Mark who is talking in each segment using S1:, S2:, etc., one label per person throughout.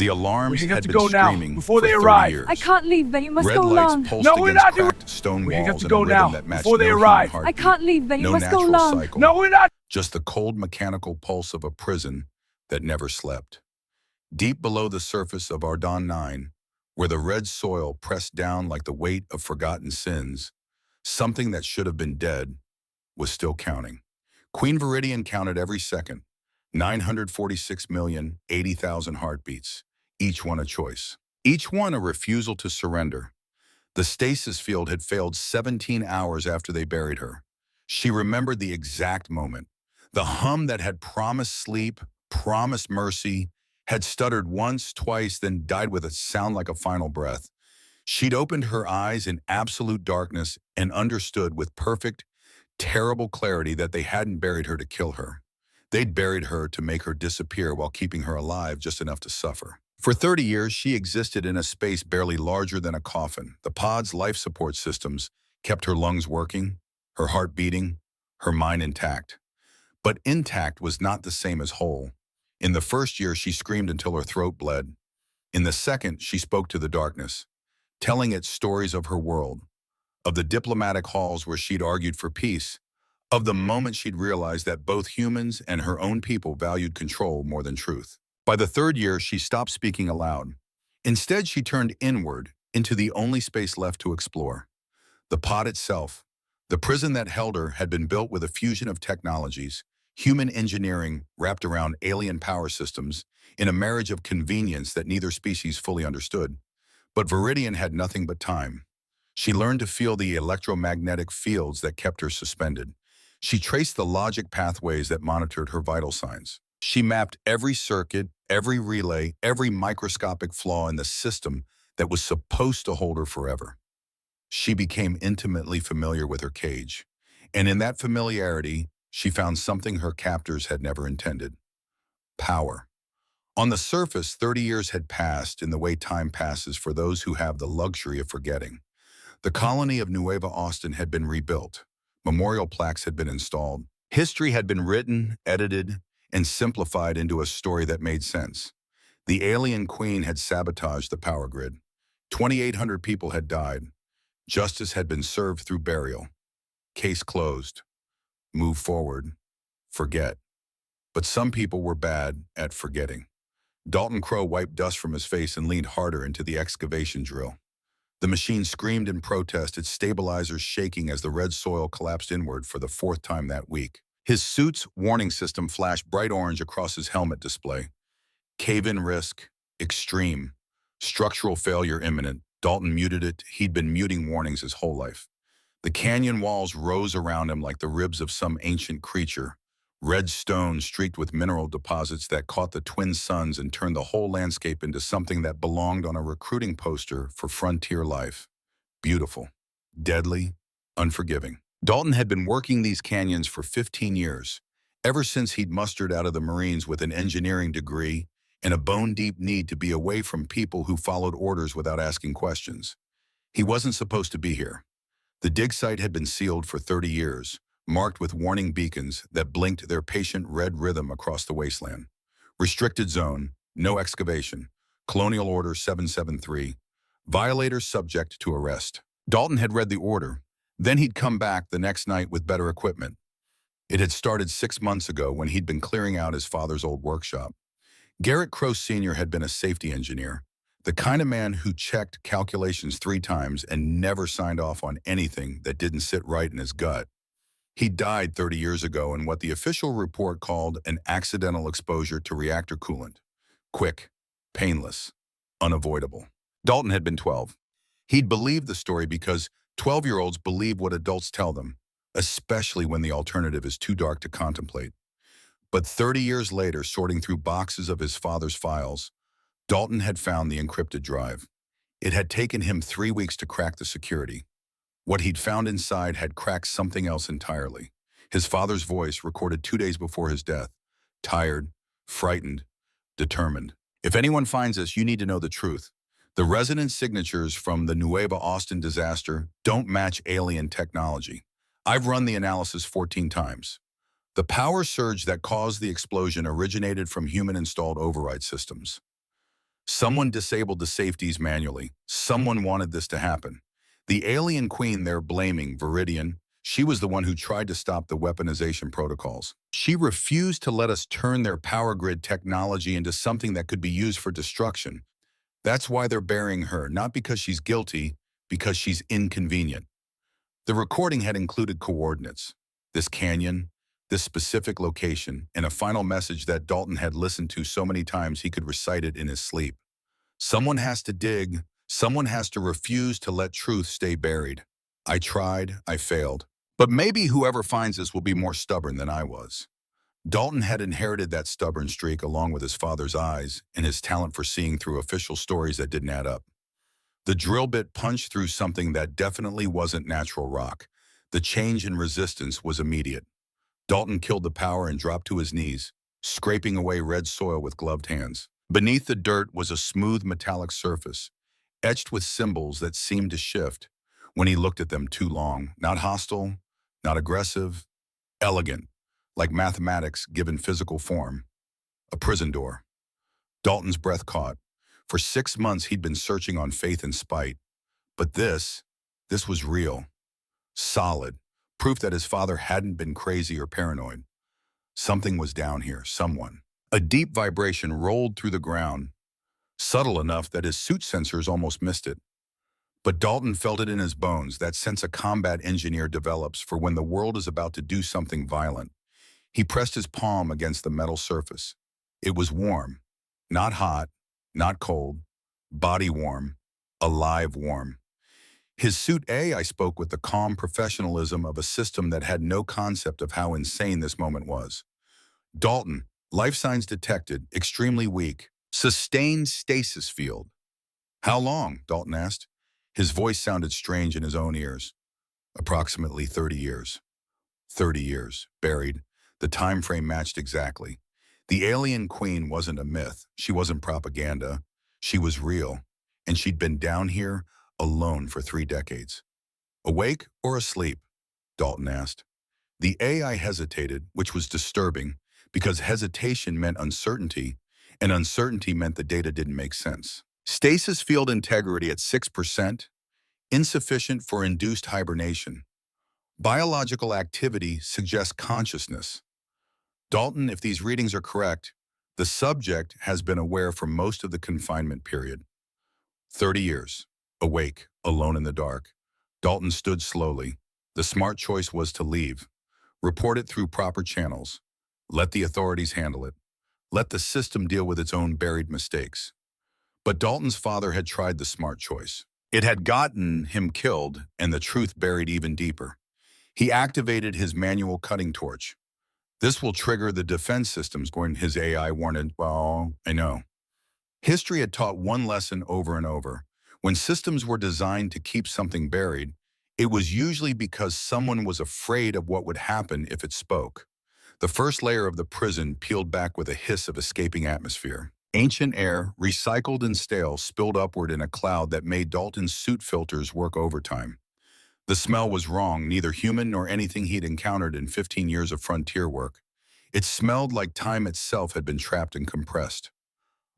S1: The alarms
S2: We have
S1: had
S2: to
S1: been
S2: go now,
S1: screaming
S2: before
S1: for
S2: they
S1: 30
S2: arrive.
S1: years.
S3: I can't leave, then you must
S1: Red
S3: go
S1: lights
S3: along.
S1: pulsed
S2: No, we're
S1: against
S2: not doing-
S1: cracked stone
S2: We have
S1: walls
S2: to
S1: in
S2: go
S1: a rhythm
S2: now,
S1: that matched
S2: before they
S1: no
S2: arrive.
S1: human heartbeat.
S3: I can't leave, then you
S1: No
S3: must go
S1: natural
S3: along.
S1: cycle.
S2: No, we're not.
S1: Just the cold mechanical pulse of a prison that never slept. Deep below the surface of Ardon 9, where the red soil pressed down like the weight of forgotten sins, something that should have been dead was still counting. Queen Viridian counted every second, 946,080,000 heartbeats, each one a choice. Each one a refusal to surrender. The stasis field had failed 17 hours after they buried her. She remembered the exact moment. The hum that had promised sleep, promised mercy, had stuttered once, twice, then died with a sound like a final breath. She'd opened her eyes in absolute darkness and understood with perfect, terrible clarity that they hadn't buried her to kill her. They'd buried her to make her disappear while keeping her alive just enough to suffer. For 30 years, she existed in a space barely larger than a coffin. The pod's life support systems kept her lungs working, her heart beating, her mind intact. But intact was not the same as whole. In the first year, she screamed until her throat bled. In the second, she spoke to the darkness, telling it stories of her world, of the diplomatic halls where she'd argued for peace, of the moment she'd realized that both humans and her own people valued control more than truth. By the third year, she stopped speaking aloud. Instead, she turned inward into the only space left to explore. The pod itself, the prison that held her, had been built with a fusion of technologies, human engineering wrapped around alien power systems, in a marriage of convenience that neither species fully understood. But Viridian had nothing but time. She learned to feel the electromagnetic fields that kept her suspended. She traced the logic pathways that monitored her vital signs. She mapped every circuit, every relay, every microscopic flaw in the system that was supposed to hold her forever. She became intimately familiar with her cage, and in that familiarity, she found something her captors had never intended: power. On the surface, 30 years had passed in the way time passes for those who have the luxury of forgetting. The colony of Nueva Austin had been rebuilt. Memorial plaques had been installed. History had been written, edited, and simplified into a story that made sense. The alien queen had sabotaged the power grid. 2,800 people had died. Justice had been served through burial. Case closed. Move forward. Forget. But some people were bad at forgetting. Dalton Crow wiped dust from his face and leaned harder into the excavation drill. The machine screamed in protest, its stabilizers shaking as the red soil collapsed inward for the fourth time that week. His suit's warning system flashed bright orange across his helmet display. Cave-in risk, extreme. Structural failure imminent. Dalton muted it. He'd been muting warnings his whole life. The canyon walls rose around him like the ribs of some ancient creature. Red stone streaked with mineral deposits that caught the twin suns and turned the whole landscape into something that belonged on a recruiting poster for frontier life. Beautiful, deadly, unforgiving. Dalton had been working these canyons for 15 years, ever since he'd mustered out of the Marines with an engineering degree and a bone-deep need to be away from people who followed orders without asking questions. He wasn't supposed to be here. The dig site had been sealed for 30 years, marked with warning beacons that blinked their patient red rhythm across the wasteland. Restricted zone, no excavation. Colonial Order 773. Violators subject to arrest. Dalton had read the order. Then he'd come back the next night with better equipment. It had started 6 months ago when he'd been clearing out his father's old workshop. Garrett Crow Sr. had been a safety engineer, the kind of man who checked calculations 3 times and never signed off on anything that didn't sit right in his gut. He died 30 years ago in what the official report called an accidental exposure to reactor coolant. Quick, painless, unavoidable. Dalton had been 12. He'd believed the story because 12-year-olds believe what adults tell them, especially when the alternative is too dark to contemplate. But 30 years later, sorting through boxes of his father's files, Dalton had found the encrypted drive. It had taken him 3 weeks to crack the security. What he'd found inside had cracked something else entirely. His father's voice, recorded 2 days before his death, tired, frightened, determined. If anyone finds this, you need to know the truth. The resonance signatures from the Nueva Austin disaster don't match alien technology. I've run the analysis 14 times. The power surge that caused the explosion originated from human-installed override systems. Someone disabled the safeties manually. Someone wanted this to happen. The alien queen they're blaming, Viridian, she was the one who tried to stop the weaponization protocols. She refused to let us turn their power grid technology into something that could be used for destruction. That's why they're burying her, not because she's guilty, because she's inconvenient. The recording had included coordinates, this canyon, this specific location, and a final message that Dalton had listened to so many times he could recite it in his sleep. Someone has to dig, someone has to refuse to let truth stay buried. I tried, I failed. But maybe whoever finds this will be more stubborn than I was. Dalton had inherited that stubborn streak along with his father's eyes and his talent for seeing through official stories that didn't add up. The drill bit punched through something that definitely wasn't natural rock. The change in resistance was immediate. Dalton killed the power and dropped to his knees, scraping away red soil with gloved hands. Beneath the dirt was a smooth metallic surface, etched with symbols that seemed to shift when he looked at them too long. Not hostile, not aggressive, elegant, like mathematics given physical form. A prison door. Dalton's breath caught. For 6 months he'd been searching on faith and spite. But this was real. Solid. Proof that his father hadn't been crazy or paranoid. Something was down here, someone. A deep vibration rolled through the ground, subtle enough that his suit sensors almost missed it. But Dalton felt it in his bones, that sense a combat engineer develops for when the world is about to do something violent. He pressed his palm against the metal surface. It was warm. Not hot, not cold. Body warm. Alive warm. His suit AI spoke with the calm professionalism of a system that had no concept of how insane this moment was. Dalton, life signs detected, extremely weak. Sustained stasis field. How long? Dalton asked. His voice sounded strange in his own ears. Approximately 30 years. 30 years. Buried. The time frame matched exactly. The alien queen wasn't a myth. She wasn't propaganda. She was real. And she'd been down here alone for 3 decades. Awake or asleep? Dalton asked. The AI hesitated, which was disturbing, because hesitation meant uncertainty, and uncertainty meant the data didn't make sense. Stasis field integrity at 6%, insufficient for induced hibernation. Biological activity suggests consciousness. Dalton, if these readings are correct, the subject has been aware for most of the confinement period. 30 years. Awake, alone in the dark. Dalton stood slowly. The smart choice was to leave. Report it through proper channels. Let the authorities handle it. Let the system deal with its own buried mistakes. But Dalton's father had tried the smart choice. It had gotten him killed and the truth buried even deeper. He activated his manual cutting torch. This will trigger the defense systems, when his AI warned. Well, I know. History had taught one lesson over and over. When systems were designed to keep something buried, it was usually because someone was afraid of what would happen if it spoke. The first layer of the prison peeled back with a hiss of escaping atmosphere. Ancient air, recycled and stale, spilled upward in a cloud that made Dalton's suit filters work overtime. The smell was wrong, neither human nor anything he'd encountered in 15 years of frontier work. It smelled like time itself had been trapped and compressed.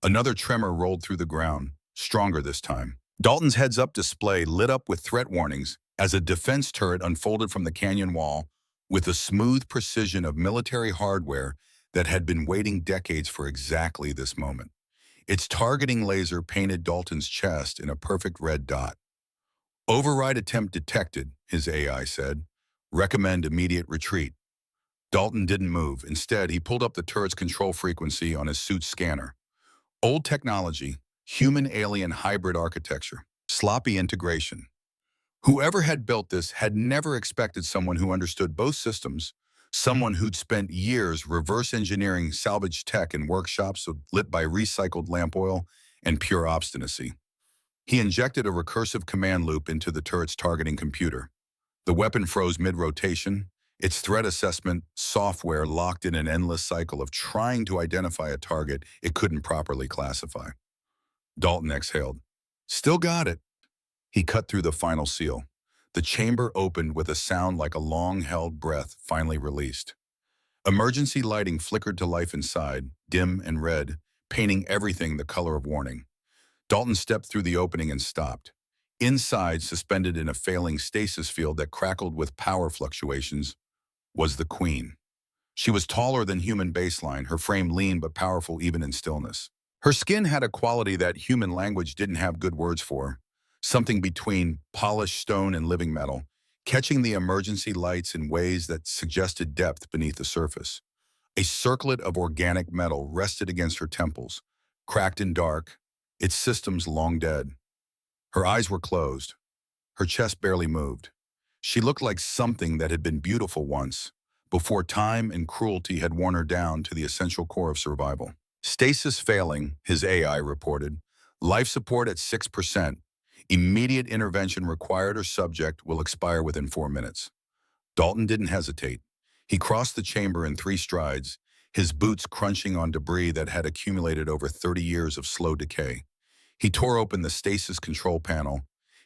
S1: Another tremor rolled through the ground, stronger this time. Dalton's heads-up display lit up with threat warnings as a defense turret unfolded from the canyon wall with the smooth precision of military hardware that had been waiting decades for exactly this moment. Its targeting laser painted Dalton's chest in a perfect red dot. Override attempt detected, his AI said. Recommend immediate retreat. Dalton didn't move. Instead, he pulled up the turret's control frequency on his suit's scanner. Old technology, human-alien hybrid architecture, sloppy integration. Whoever had built this had never expected someone who understood both systems, someone who'd spent years reverse engineering salvage tech in workshops lit by recycled lamp oil and pure obstinacy. He injected a recursive command loop into the turret's targeting computer. The weapon froze mid-rotation, its threat assessment software locked in an endless cycle of trying to identify a target it couldn't properly classify. Dalton exhaled. Still got it. He cut through the final seal. The chamber opened with a sound like a long-held breath finally released. Emergency lighting flickered to life inside, dim and red, painting everything the color of warning. Dalton stepped through the opening and stopped. Inside, suspended in a failing stasis field that crackled with power fluctuations, was the Queen. She was taller than human baseline, her frame lean but powerful even in stillness. Her skin had a quality that human language didn't have good words for, something between polished stone and living metal, catching the emergency lights in ways that suggested depth beneath the surface. A circlet of organic metal rested against her temples, cracked and dark, its systems long dead. Her eyes were closed. Her chest barely moved. She looked like something that had been beautiful once, before time and cruelty had worn her down to the essential core of survival. Stasis failing, his AI reported. Life support at 6%. Immediate intervention required or subject will expire within 4 minutes. Dalton didn't hesitate. He crossed the chamber in 3 strides, his boots crunching on debris that had accumulated over 30 years of slow decay. He tore open the stasis control panel,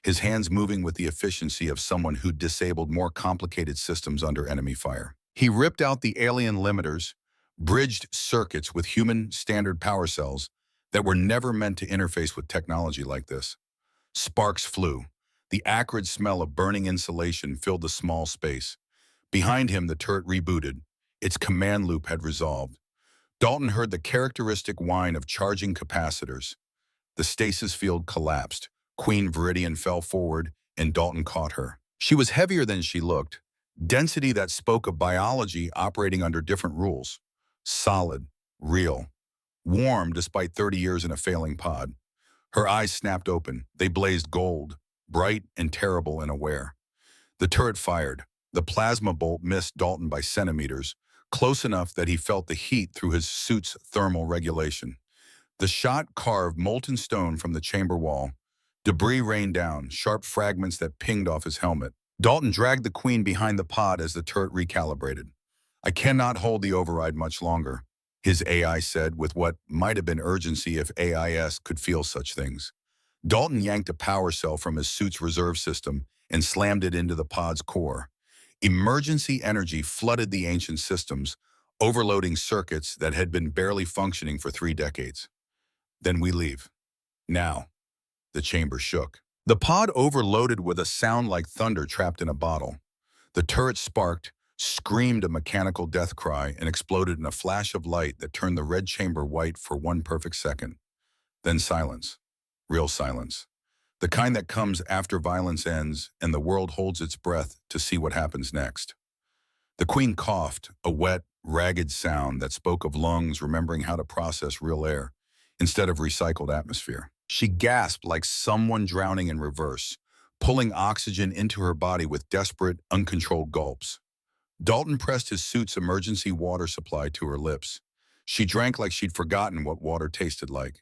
S1: his hands moving with the efficiency of someone who'd disabled more complicated systems under enemy fire. He ripped out the alien limiters, bridged circuits with human standard power cells that were never meant to interface with technology like this. Sparks flew. The acrid smell of burning insulation filled the small space. Behind him, the turret rebooted. Its command loop had resolved. Dalton heard the characteristic whine of charging capacitors. The stasis field collapsed. Queen Viridian fell forward, and Dalton caught her. She was heavier than she looked, density that spoke of biology operating under different rules. Solid, real, warm despite 30 years in a failing pod. Her eyes snapped open. They blazed gold, bright and terrible and aware. The turret fired. The plasma bolt missed Dalton by centimeters, close enough that he felt the heat through his suit's thermal regulation. The shot carved molten stone from the chamber wall. Debris rained down, sharp fragments that pinged off his helmet. Dalton dragged the Queen behind the pod as the turret recalibrated. "I cannot hold the override much longer," his AI said with what might have been urgency if AIS could feel such things. Dalton yanked a power cell from his suit's reserve system and slammed it into the pod's core. Emergency energy flooded the ancient systems, overloading circuits that had been barely functioning for 3 decades. "Then we leave. Now." The chamber shook. The pod overloaded with a sound like thunder trapped in a bottle. The turret sparked, screamed a mechanical death cry, and exploded in a flash of light that turned the red chamber white for 1 perfect second. Then silence. Real silence. The kind that comes after violence ends and the world holds its breath to see what happens next. The Queen coughed, a wet, ragged sound that spoke of lungs remembering how to process real air instead of recycled atmosphere. She gasped like someone drowning in reverse, pulling oxygen into her body with desperate, uncontrolled gulps. Dalton pressed his suit's emergency water supply to her lips. She drank like she'd forgotten what water tasted like,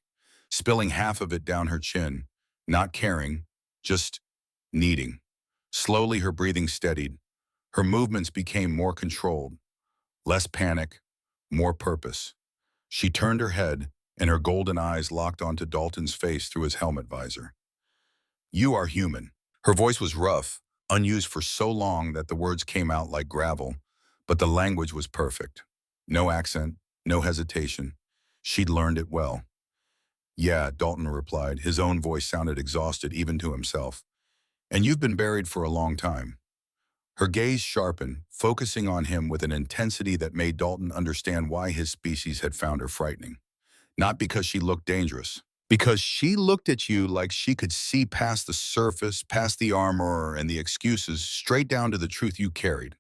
S1: spilling half of it down her chin, not caring, just needing. Slowly her breathing steadied. Her movements became more controlled, less panic, more purpose. She turned her head, and her golden eyes locked onto Dalton's face through his helmet visor. "You are human." Her voice was rough, unused for so long that the words came out like gravel, but the language was perfect. No accent, no hesitation. She'd learned it well. "Yeah," Dalton replied. His own voice sounded exhausted even to himself. "And you've been buried for a long time." Her gaze sharpened, focusing on him with an intensity that made Dalton understand why his species had found her frightening. Not because she looked dangerous, because she looked at you like she could see past the surface, past the armor and the excuses, straight down to the truth you carried.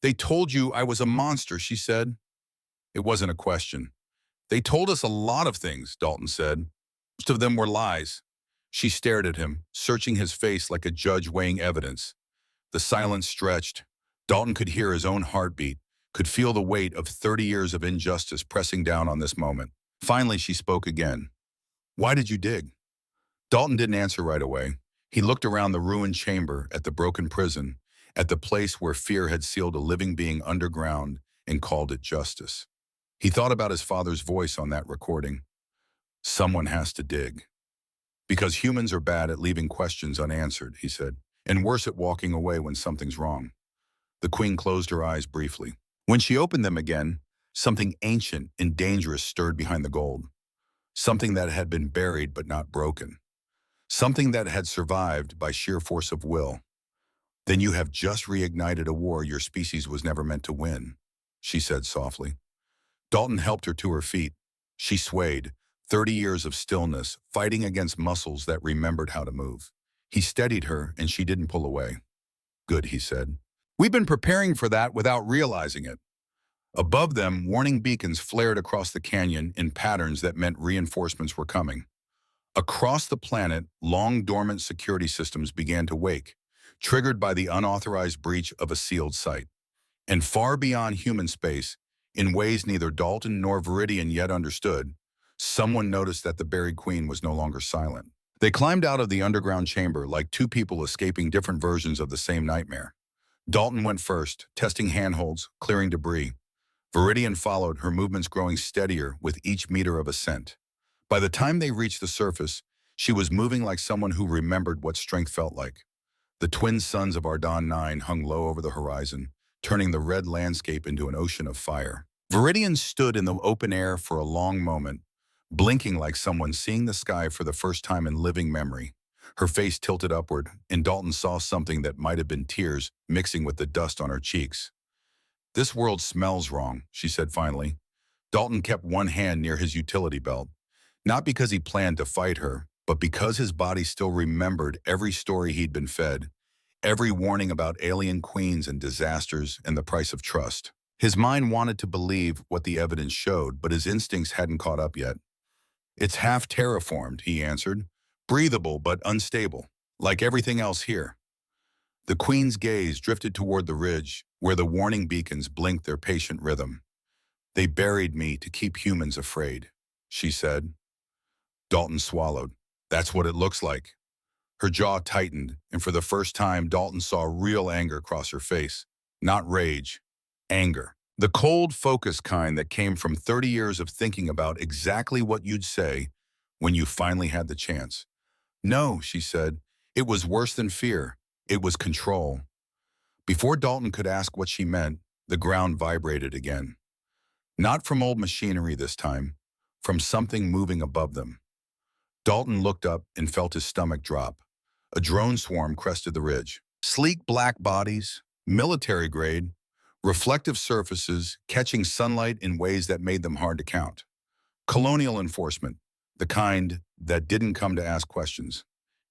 S1: "They told you I was a monster," she said. It wasn't a question. "They told us a lot of things," Dalton said. "Most of them were lies." She stared at him, searching his face like a judge weighing evidence. The silence stretched. Dalton could hear his own heartbeat, could feel the weight of 30 years of injustice pressing down on this moment. Finally, she spoke again. "Why did you dig?" Dalton didn't answer right away. He looked around the ruined chamber, at the broken prison, at the place where fear had sealed a living being underground and called it justice. He thought about his father's voice on that recording. "Someone has to dig." "Because humans are bad at leaving questions unanswered," he said, "and worse at walking away when something's wrong." The Queen closed her eyes briefly. When she opened them again, something ancient and dangerous stirred behind the gold. something that had been buried but not broken, something that had survived by sheer force of will. Then you have just reignited a war your species was never meant to win, she said softly. Dalton helped her to her feet. She swayed, 30 years of stillness, fighting against muscles that remembered how to move. He steadied her, and she didn't pull away. Good, he said. We've been preparing for that without realizing it. Above them, warning beacons flared across the canyon in patterns that meant reinforcements were coming. Across the planet, long-dormant security systems began to wake, triggered by the unauthorized breach of a sealed site. And far beyond human space, in ways neither Dalton nor Viridian yet understood, someone noticed that the buried queen was no longer silent. They climbed out of the underground chamber like two people escaping different versions of the same nightmare. Dalton went first, testing handholds, clearing debris. Viridian followed, her movements growing steadier with each meter of ascent. By the time they reached the surface, she was moving like someone who remembered what strength felt like. The twin suns of Ardon 9 hung low over the horizon, turning the red landscape into an ocean of fire. Viridian stood in the open air for a long moment, blinking like someone seeing the sky for the first time in living memory. Her face tilted upward, and Dalton saw something that might have been tears mixing with the dust on her cheeks. This world smells wrong, she said finally. Dalton kept one hand near his utility belt, not because he planned to fight her, but because his body still remembered every story he'd been fed, every warning about alien queens and disasters and the price of trust. His mind wanted to believe what the evidence showed, but his instincts hadn't caught up yet. It's half terraformed, he answered. Breathable but unstable, like everything else here. The queen's gaze drifted toward the ridge, where the warning beacons blinked their patient rhythm. They buried me to keep humans afraid, she said. Dalton swallowed. That's what it looks like. Her jaw tightened, and for the first time, Dalton saw real anger cross her face. Not rage, anger. The cold, focused kind that came from 30 years of thinking about exactly what you'd say when you finally had the chance. No, she said. It was worse than fear. It was control. Before Dalton could ask what she meant, the ground vibrated again. Not from old machinery this time, from something moving above them. Dalton looked up and felt his stomach drop. A drone swarm crested the ridge. Sleek black bodies, military grade, reflective surfaces catching sunlight in ways that made them hard to count. Colonial enforcement, the kind that didn't come to ask questions.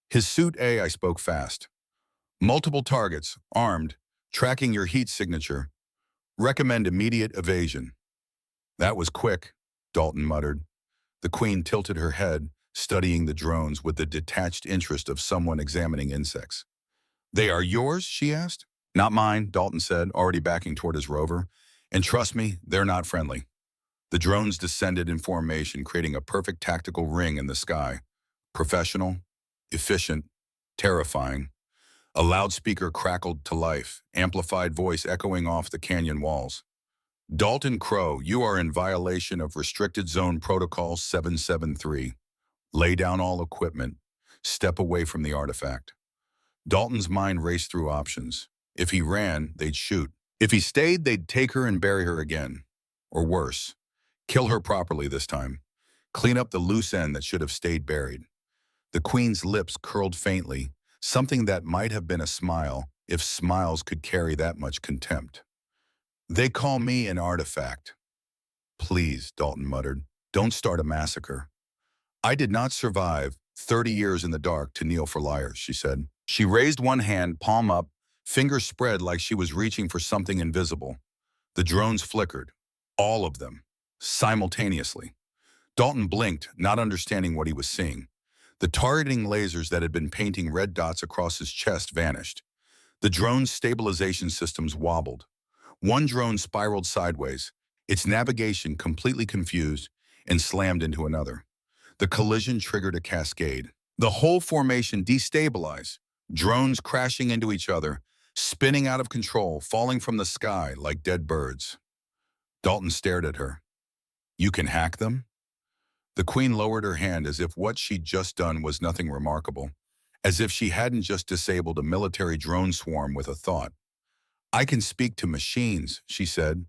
S1: His suit A, I spoke fast. Multiple targets, armed, tracking your heat signature. Recommend immediate evasion. That was quick, Dalton muttered. The queen tilted her head, studying the drones with the detached interest of someone examining insects. They are yours, she asked. Not mine, Dalton said, already backing toward his rover. And trust me, they're not friendly. The drones descended in formation, creating a perfect tactical ring in the sky. Professional, efficient, terrifying. A loudspeaker crackled to life, amplified voice echoing off the canyon walls. Dalton Crow, you are in violation of Restricted Zone Protocol 773. Lay down all equipment. Step away from the artifact. Dalton's mind raced through options. If he ran, they'd shoot. If he stayed, they'd take her and bury her again. Or worse, kill her properly this time. Clean up the loose end that should have stayed buried. The queen's lips curled faintly, something that might have been a smile if smiles could carry that much contempt. They call me an artifact. Please, Dalton muttered, don't start a massacre. I did not survive 30 years in the dark to kneel for liars, she said. She raised one hand, palm up, fingers spread like she was reaching for something invisible. The drones flickered, all of them, simultaneously. Dalton blinked, not understanding what he was seeing. The targeting lasers that had been painting red dots across his chest vanished. The drone's stabilization systems wobbled. One drone spiraled sideways, its navigation completely confused, and slammed into another. The collision triggered a cascade. The whole formation destabilized, drones crashing into each other, spinning out of control, falling from the sky like dead birds. Dalton stared at her. You can hack them? The queen lowered her hand as if what she'd just done was nothing remarkable, as if she hadn't just disabled a military drone swarm with a thought. I can speak to machines, she said.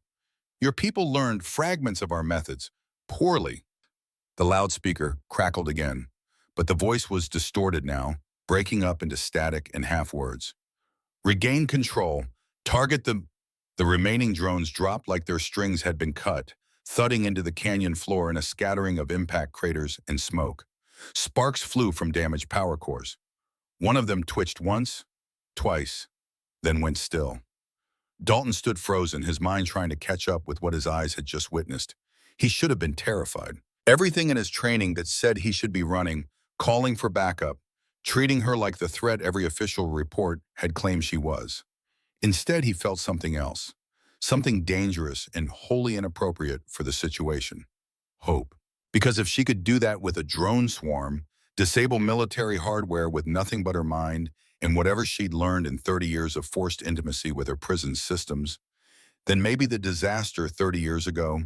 S1: Your people learned fragments of our methods, poorly. The loudspeaker crackled again, but the voice was distorted now, breaking up into static and half-words. Regain control. Target the... The remaining drones dropped like their strings had been cut, thudding into the canyon floor in a scattering of impact craters and smoke. Sparks flew from damaged power cores. One of them twitched once, twice, then went still. Dalton stood frozen, his mind trying to catch up with what his eyes had just witnessed. He should have been terrified. Everything in his training that said he should be running, calling for backup, treating her like the threat every official report had claimed she was. Instead, he felt something else, something dangerous and wholly inappropriate for the situation. Hope. Because if she could do that with a drone swarm, disable military hardware with nothing but her mind, and whatever she'd learned in 30 years of forced intimacy with her prison systems, then maybe the disaster 30 years ago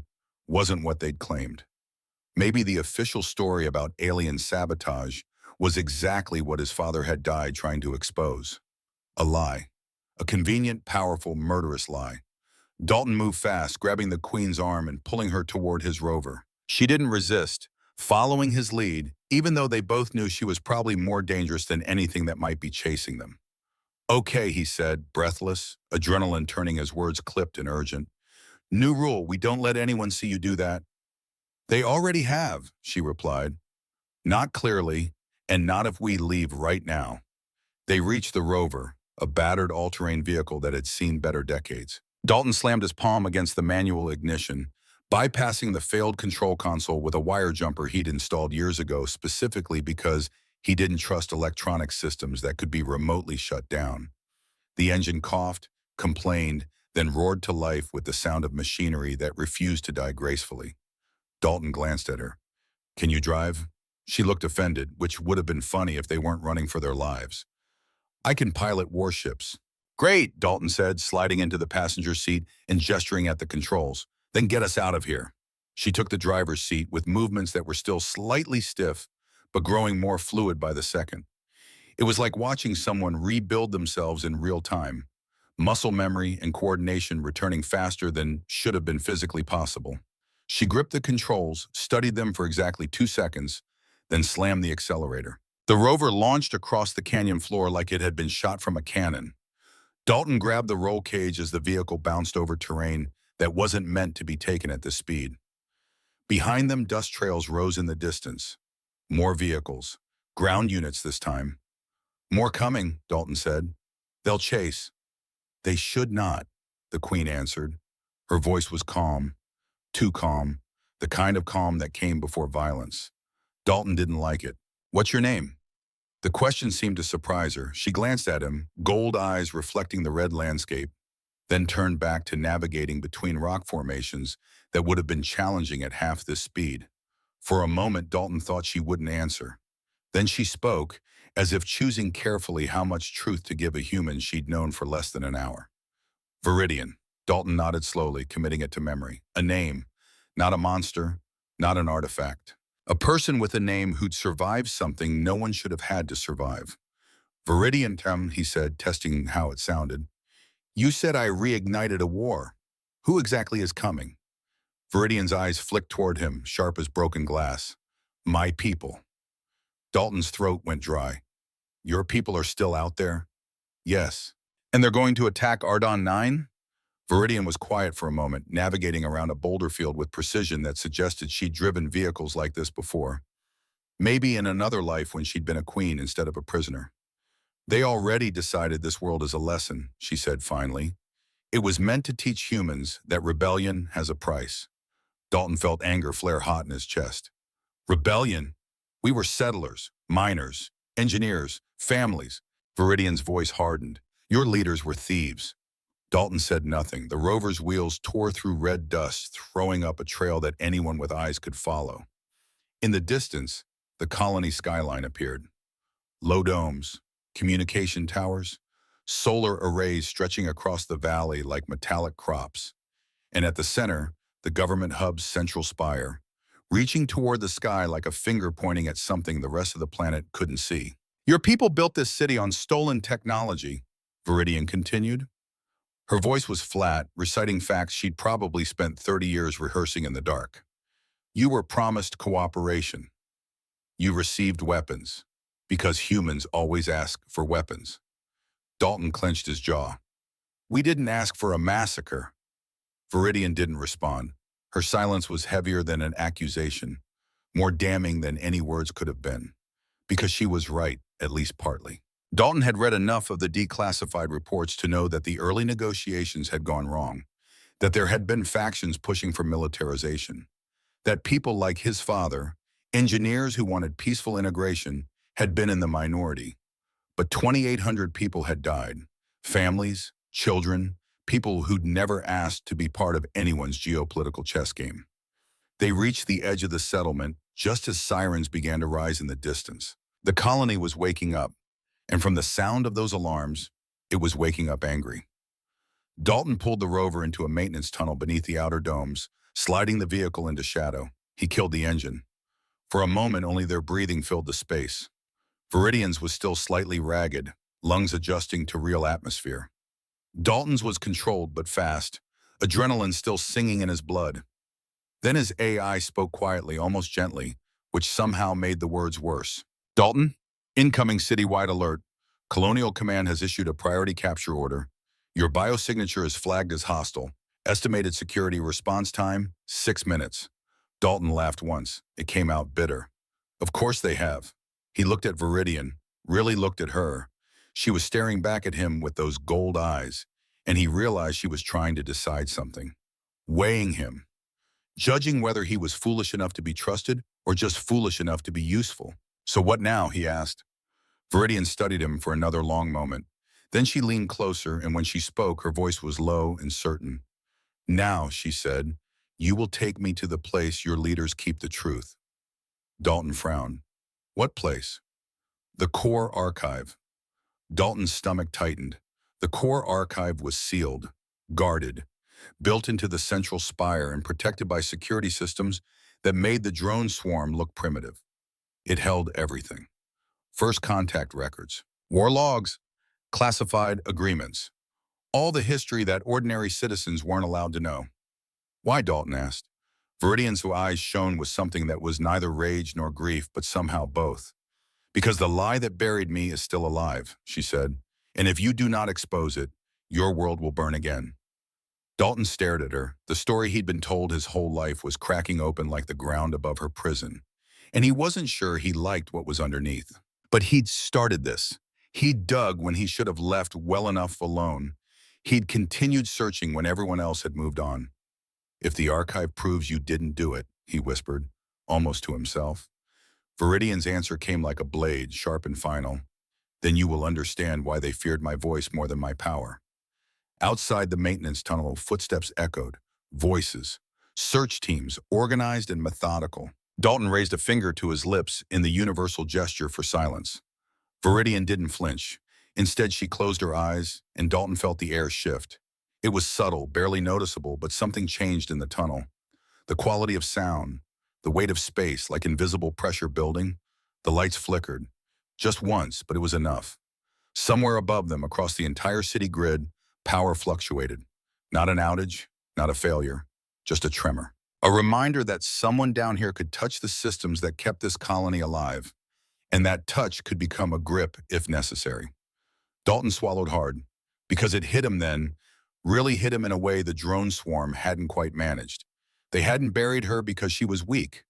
S1: wasn't what they'd claimed. Maybe the official story about alien sabotage was exactly what his father had died trying to expose. A lie. A convenient, powerful, murderous lie. Dalton moved fast, grabbing the Queen's arm and pulling her toward his rover. She didn't resist, following his lead, even though they both knew she was probably more dangerous than anything that might be chasing them. Okay, he said, breathless, adrenaline turning his words clipped and urgent. New rule, we don't let anyone see you do that. They already have, she replied. Not clearly, and not if we leave right now. They reached the rover, a battered all-terrain vehicle that had seen better decades. Dalton slammed his palm against the manual ignition, bypassing the failed control console with a wire jumper he'd installed years ago specifically because he didn't trust electronic systems that could be remotely shut down. The engine coughed, complained, then roared to life with the sound of machinery that refused to die gracefully. Dalton glanced at her. Can you drive? She looked offended, which would have been funny if they weren't running for their lives. I can pilot warships. Great, Dalton said, sliding into the passenger seat and gesturing at the controls. Then get us out of here. She took the driver's seat with movements that were still slightly stiff, but growing more fluid by the second. It was like watching someone rebuild themselves in real time, muscle memory and coordination returning faster than should have been physically possible. She gripped the controls, studied them for exactly 2 seconds, then slammed the accelerator. The rover launched across the canyon floor like it had been shot from a cannon. Dalton grabbed the roll cage as the vehicle bounced over terrain that wasn't meant to be taken at this speed. Behind them, dust trails rose in the distance. More vehicles. Ground units this time. More coming, Dalton said. They'll chase. They should not, the Queen answered. Her voice was calm. Too calm. The kind of calm that came before violence. Dalton didn't like it. What's your name? The question seemed to surprise her. She glanced at him, gold eyes reflecting the red landscape, then turned back to navigating between rock formations that would have been challenging at half this speed. For a moment, Dalton thought she wouldn't answer. Then she spoke, as if choosing carefully how much truth to give a human she'd known for less than an hour. Viridian. Dalton nodded slowly, committing it to memory. A name, not a monster, not an artifact. A person with a name who'd survived something no one should have had to survive. Viridian, he said, testing how it sounded. You said I reignited a war. Who exactly is coming? Viridian's eyes flicked toward him, sharp as broken glass. My people. Dalton's throat went dry. Your people are still out there? Yes. And they're going to attack Ardon 9? Viridian was quiet for a moment, navigating around a boulder field with precision that suggested she'd driven vehicles like this before. Maybe in another life when she'd been a queen instead of a prisoner. They already decided this world is a lesson, she said finally. It was meant to teach humans that rebellion has a price. Dalton felt anger flare hot in his chest. Rebellion? We were settlers, miners, engineers, families. Viridian's voice hardened. Your leaders were thieves. Dalton said nothing. The rover's wheels tore through red dust, throwing up a trail that anyone with eyes could follow. In the distance, the colony skyline appeared. Low domes, communication towers, solar arrays stretching across the valley like metallic crops. And at the center, the government hub's central spire, reaching toward the sky like a finger pointing at something the rest of the planet couldn't see. Your people built this city on stolen technology, Viridian continued. Her voice was flat, reciting facts she'd probably spent 30 years rehearsing in the dark. You were promised cooperation. You received weapons, because humans always ask for weapons. Dalton clenched his jaw. We didn't ask for a massacre. Viridian didn't respond. Her silence was heavier than an accusation, more damning than any words could have been, because she was right, at least partly. Dalton had read enough of the declassified reports to know that the early negotiations had gone wrong, that there had been factions pushing for militarization, that people like his father, engineers who wanted peaceful integration, had been in the minority. But 2,800 people had died, families, children, people who'd never asked to be part of anyone's geopolitical chess game. They reached the edge of the settlement just as sirens began to rise in the distance. The colony was waking up, and from the sound of those alarms, it was waking up angry. Dalton pulled the rover into a maintenance tunnel beneath the outer domes, sliding the vehicle into shadow. He killed the engine. For a moment, only their breathing filled the space. Viridian's was still slightly ragged, lungs adjusting to real atmosphere. Dalton's was controlled but fast, adrenaline still singing in his blood. Then his AI spoke quietly, almost gently, which somehow made the words worse. Dalton, incoming citywide alert. Colonial Command has issued a priority capture order. Your biosignature is flagged as hostile. Estimated security response time, 6 minutes. Dalton laughed once. It came out bitter. Of course they have. He looked at Viridian, really looked at her. She was staring back at him with those gold eyes, and he realized she was trying to decide something. Weighing him. Judging whether he was foolish enough to be trusted or just foolish enough to be useful. So what now, he asked. Viridian studied him for another long moment. Then she leaned closer, and when she spoke, her voice was low and certain. Now, she said, you will take me to the place your leaders keep the truth. Dalton frowned. What place? The core archive. Dalton's stomach tightened. The core archive was sealed, guarded, built into the central spire and protected by security systems that made the drone swarm look primitive. It held everything. First contact records, war logs, classified agreements, all the history that ordinary citizens weren't allowed to know. Why, Dalton asked. Viridian's eyes shone with something that was neither rage nor grief, but somehow both. Because the lie that buried me is still alive, she said, and if you do not expose it, your world will burn again. Dalton stared at her. The story he'd been told his whole life was cracking open like the ground above her prison, and he wasn't sure he liked what was underneath. But he'd started this. He'd dug when he should have left well enough alone. He'd continued searching when everyone else had moved on. If the archive proves you didn't do it, he whispered, almost to himself. Viridian's answer came like a blade, sharp and final. Then you will understand why they feared my voice more than my power. Outside the maintenance tunnel, footsteps echoed, voices, search teams, organized and methodical. Dalton raised a finger to his lips in the universal gesture for silence. Viridian didn't flinch. Instead, she closed her eyes, and Dalton felt the air shift. It was subtle, barely noticeable, but something changed in the tunnel. The quality of sound, the weight of space, like invisible pressure building. The lights flickered. Just once, but it was enough. Somewhere above them, across the entire city grid, power fluctuated. Not an outage, not a failure, just a tremor. A reminder that someone down here could touch the systems that kept this colony alive, and that touch could become a grip if necessary. Dalton swallowed hard, because it hit him then, really hit him in a way the drone swarm hadn't quite managed. They hadn't buried her because she was weak.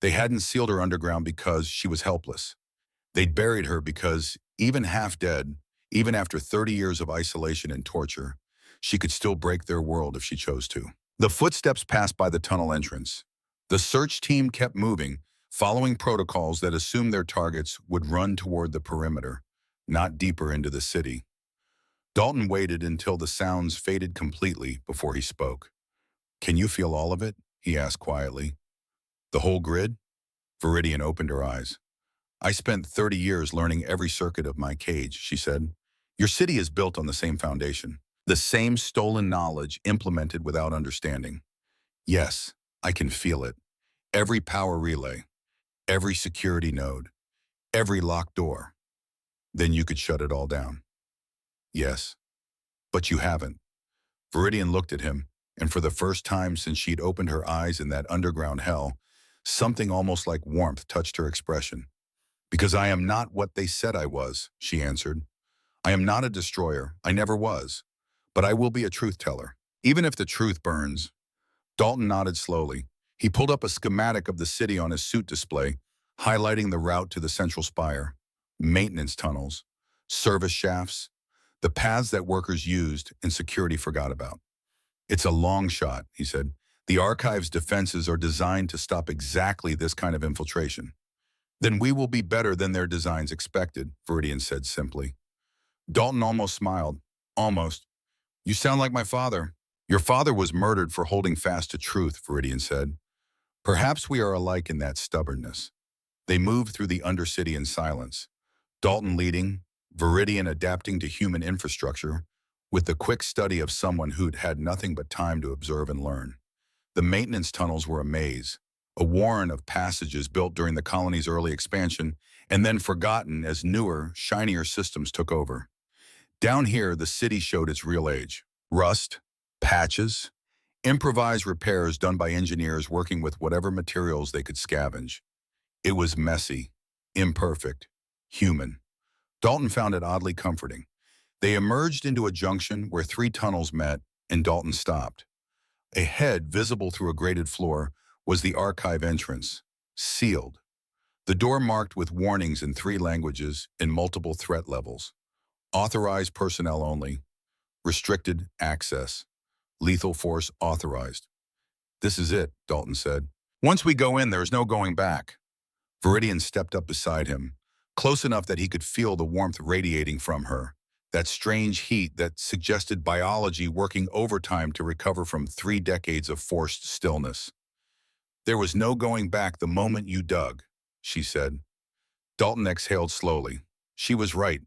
S1: They hadn't sealed her underground because she was helpless. They'd buried her because, even half dead, even after 30 years of isolation and torture, she could still break their world if she chose to. The footsteps passed by the tunnel entrance. The search team kept moving, following protocols that assumed their targets would run toward the perimeter, not deeper into the city. Dalton waited until the sounds faded completely before he spoke. Can you feel all of it? He asked quietly. The whole grid? Viridian opened her eyes. I spent 30 years learning every circuit of my cage, she said. Your city is built on the same foundation. The same stolen knowledge implemented without understanding. Yes, I can feel it. Every power relay, every security node, every locked door. Then you could shut it all down. Yes, but you haven't. Viridian looked at him, and for the first time since she'd opened her eyes in that underground hell, Something almost like warmth touched her expression. "Because I am not what they said I was," she answered. "I am not a destroyer. I never was. But I will be a truth teller. Even if the truth burns." Dalton nodded slowly. He pulled up a schematic of the city on his suit display, highlighting the route to the central spire, maintenance tunnels, service shafts, the paths that workers used and security forgot about. "It's a long shot," he said. "The Archive's defenses are designed to stop exactly this kind of infiltration." "Then we will be better than their designs expected," Viridian said simply. Dalton almost smiled. "Almost. You sound like my father." "Your father was murdered for holding fast to truth," Viridian said. "Perhaps we are alike in that stubbornness." They moved through the Undercity in silence, Dalton leading, Viridian adapting to human infrastructure, with the quick study of someone who'd had nothing but time to observe and learn. The maintenance tunnels were a maze, a warren of passages built during the colony's early expansion and then forgotten as newer, shinier systems took over. Down here, the city showed its real age. Rust, patches, improvised repairs done by engineers working with whatever materials they could scavenge. It was messy, imperfect, human. Dalton found it oddly comforting. They emerged into a junction where three tunnels met, and Dalton stopped. Ahead, visible through a grated floor, was the archive entrance, sealed. The door marked with warnings in 3 languages and multiple threat levels. Authorized personnel only. Restricted access. Lethal force authorized. "This is it," Dalton said. "Once we go in, there is no going back." Viridian stepped up beside him, close enough that he could feel the warmth radiating from her, that strange heat that suggested biology working overtime to recover from 3 decades of forced stillness. "There was no going back the moment you dug," she said. Dalton exhaled slowly. She was right.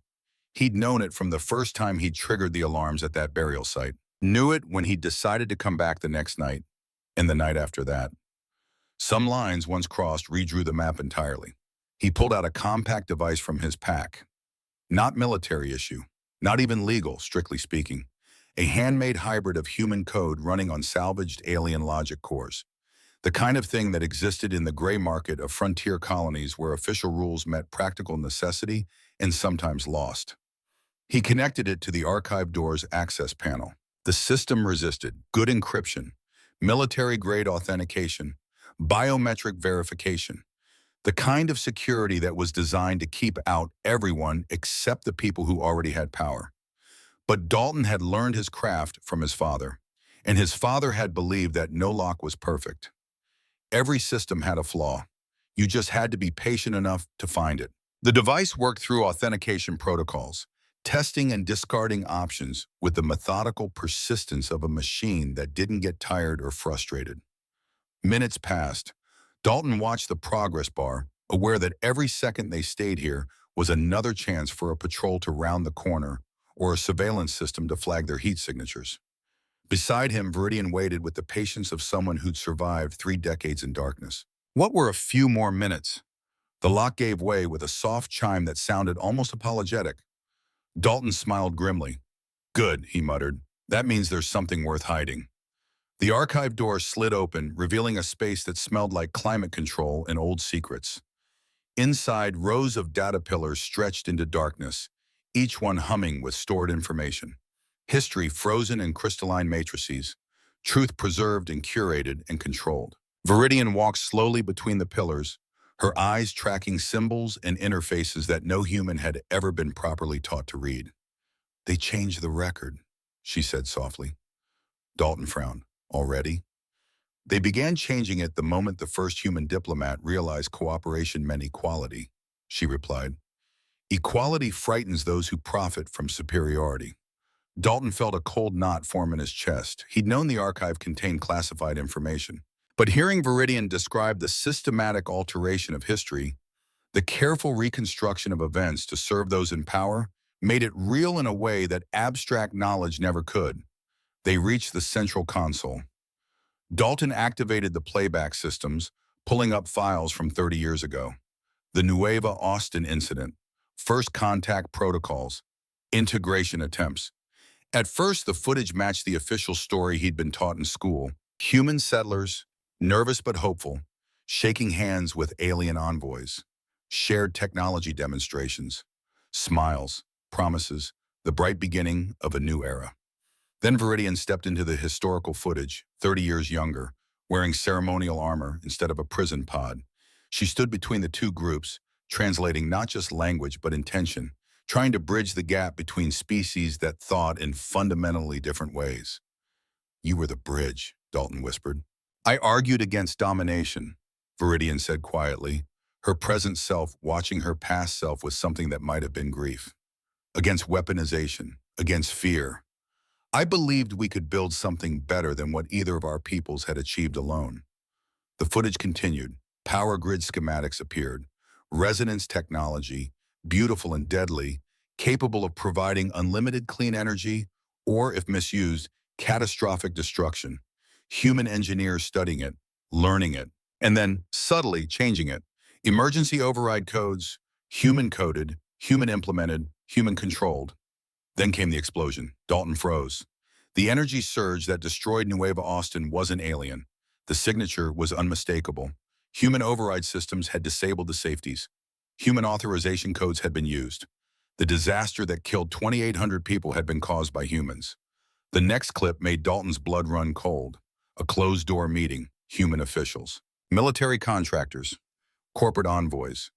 S1: He'd known it from the first time he'd triggered the alarms at that burial site. Knew it when he decided to come back the next night, and the night after that. Some lines, once crossed, redrew the map entirely. He pulled out a compact device from his pack. Not military issue, not even legal, strictly speaking. A handmade hybrid of human code running on salvaged alien logic cores. The kind of thing that existed in the gray market of frontier colonies where official rules met practical necessity and sometimes lost. He connected it to the archive door's access panel. The system resisted good encryption, military-grade authentication, biometric verification, the kind of security that was designed to keep out everyone except the people who already had power. But Dalton had learned his craft from his father, and his father had believed that no lock was perfect. Every system had a flaw. You just had to be patient enough to find it. The device worked through authentication protocols, testing and discarding options with the methodical persistence of a machine that didn't get tired or frustrated. Minutes passed. Dalton watched the progress bar, aware that every second they stayed here was another chance for a patrol to round the corner or a surveillance system to flag their heat signatures. Beside him, Viridian waited with the patience of someone who'd survived 3 decades in darkness. What were a few more minutes? The lock gave way with a soft chime that sounded almost apologetic. Dalton smiled grimly. "Good," he muttered. "That means there's something worth hiding." The archive door slid open, revealing a space that smelled like climate control and old secrets. Inside, rows of data pillars stretched into darkness, each one humming with stored information. History frozen in crystalline matrices, truth preserved and curated and controlled. Viridian walked slowly between the pillars, her eyes tracking symbols and interfaces that no human had ever been properly taught to read. "They changed the record," she said softly. Dalton frowned. "Already?" "They began changing it the moment the first human diplomat realized cooperation meant equality," she replied. "Equality frightens those who profit from superiority." Dalton felt a cold knot form in his chest. He'd known the archive contained classified information. But hearing Viridian describe the systematic alteration of history, the careful reconstruction of events to serve those in power, made it real in a way that abstract knowledge never could. They reached the central console. Dalton activated the playback systems, pulling up files from 30 years ago. The Nueva Austin incident, first contact protocols, integration attempts. At first, the footage matched the official story he'd been taught in school. Human settlers, nervous but hopeful, shaking hands with alien envoys, shared technology demonstrations, smiles, promises, the bright beginning of a new era. Then Viridian stepped into the historical footage, 30 years younger, wearing ceremonial armor instead of a prison pod. She stood between the two groups, translating not just language but intention, trying to bridge the gap between species that thought in fundamentally different ways. "You were the bridge," Dalton whispered. "I argued against domination," Viridian said quietly, her present self watching her past self with something that might have been grief. "Against weaponization, against fear. I believed we could build something better than what either of our peoples had achieved alone." The footage continued. Power grid schematics appeared. Resonance technology, beautiful and deadly, capable of providing unlimited clean energy, or, if misused, catastrophic destruction. Human engineers studying it, learning it, and then subtly changing it. Emergency override codes, human-coded, human-implemented, human-controlled. Then came the explosion. Dalton froze. The energy surge that destroyed Nueva Austin wasn't alien. The signature was unmistakable. Human override systems had disabled the safeties. Human authorization codes had been used. The disaster that killed 2,800 people had been caused by humans. The next clip made Dalton's blood run cold. A closed-door meeting, human officials, military contractors, corporate envoys,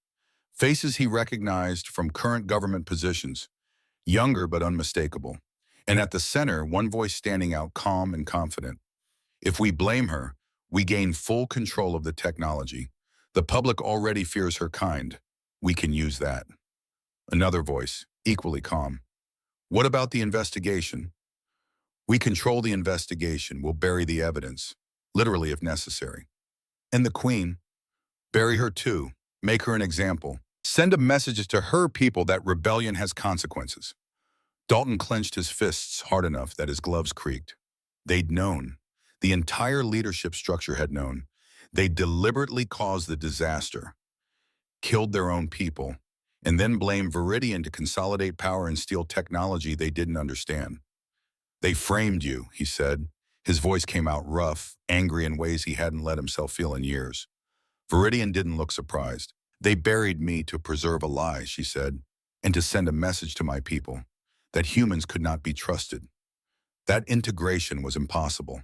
S1: faces he recognized from current government positions, younger but unmistakable. And at the center, one voice standing out calm and confident. "If we blame her, we gain full control of the technology. The public already fears her kind. We can use that." Another voice, equally calm. "What about the investigation?" "We control the investigation. We'll bury the evidence, literally if necessary." "And the Queen?" "Bury her too. Make her an example. Send a message to her people that rebellion has consequences." Dalton clenched his fists hard enough that his gloves creaked. They'd known. The entire leadership structure had known. They deliberately caused the disaster, killed their own people, and then blamed Viridian to consolidate power and steal technology they didn't understand. "They framed you," he said. His voice came out rough, angry in ways he hadn't let himself feel in years. Viridian didn't look surprised. "They buried me to preserve a lie," she said, "and to send a message to my people that humans could not be trusted. That integration was impossible."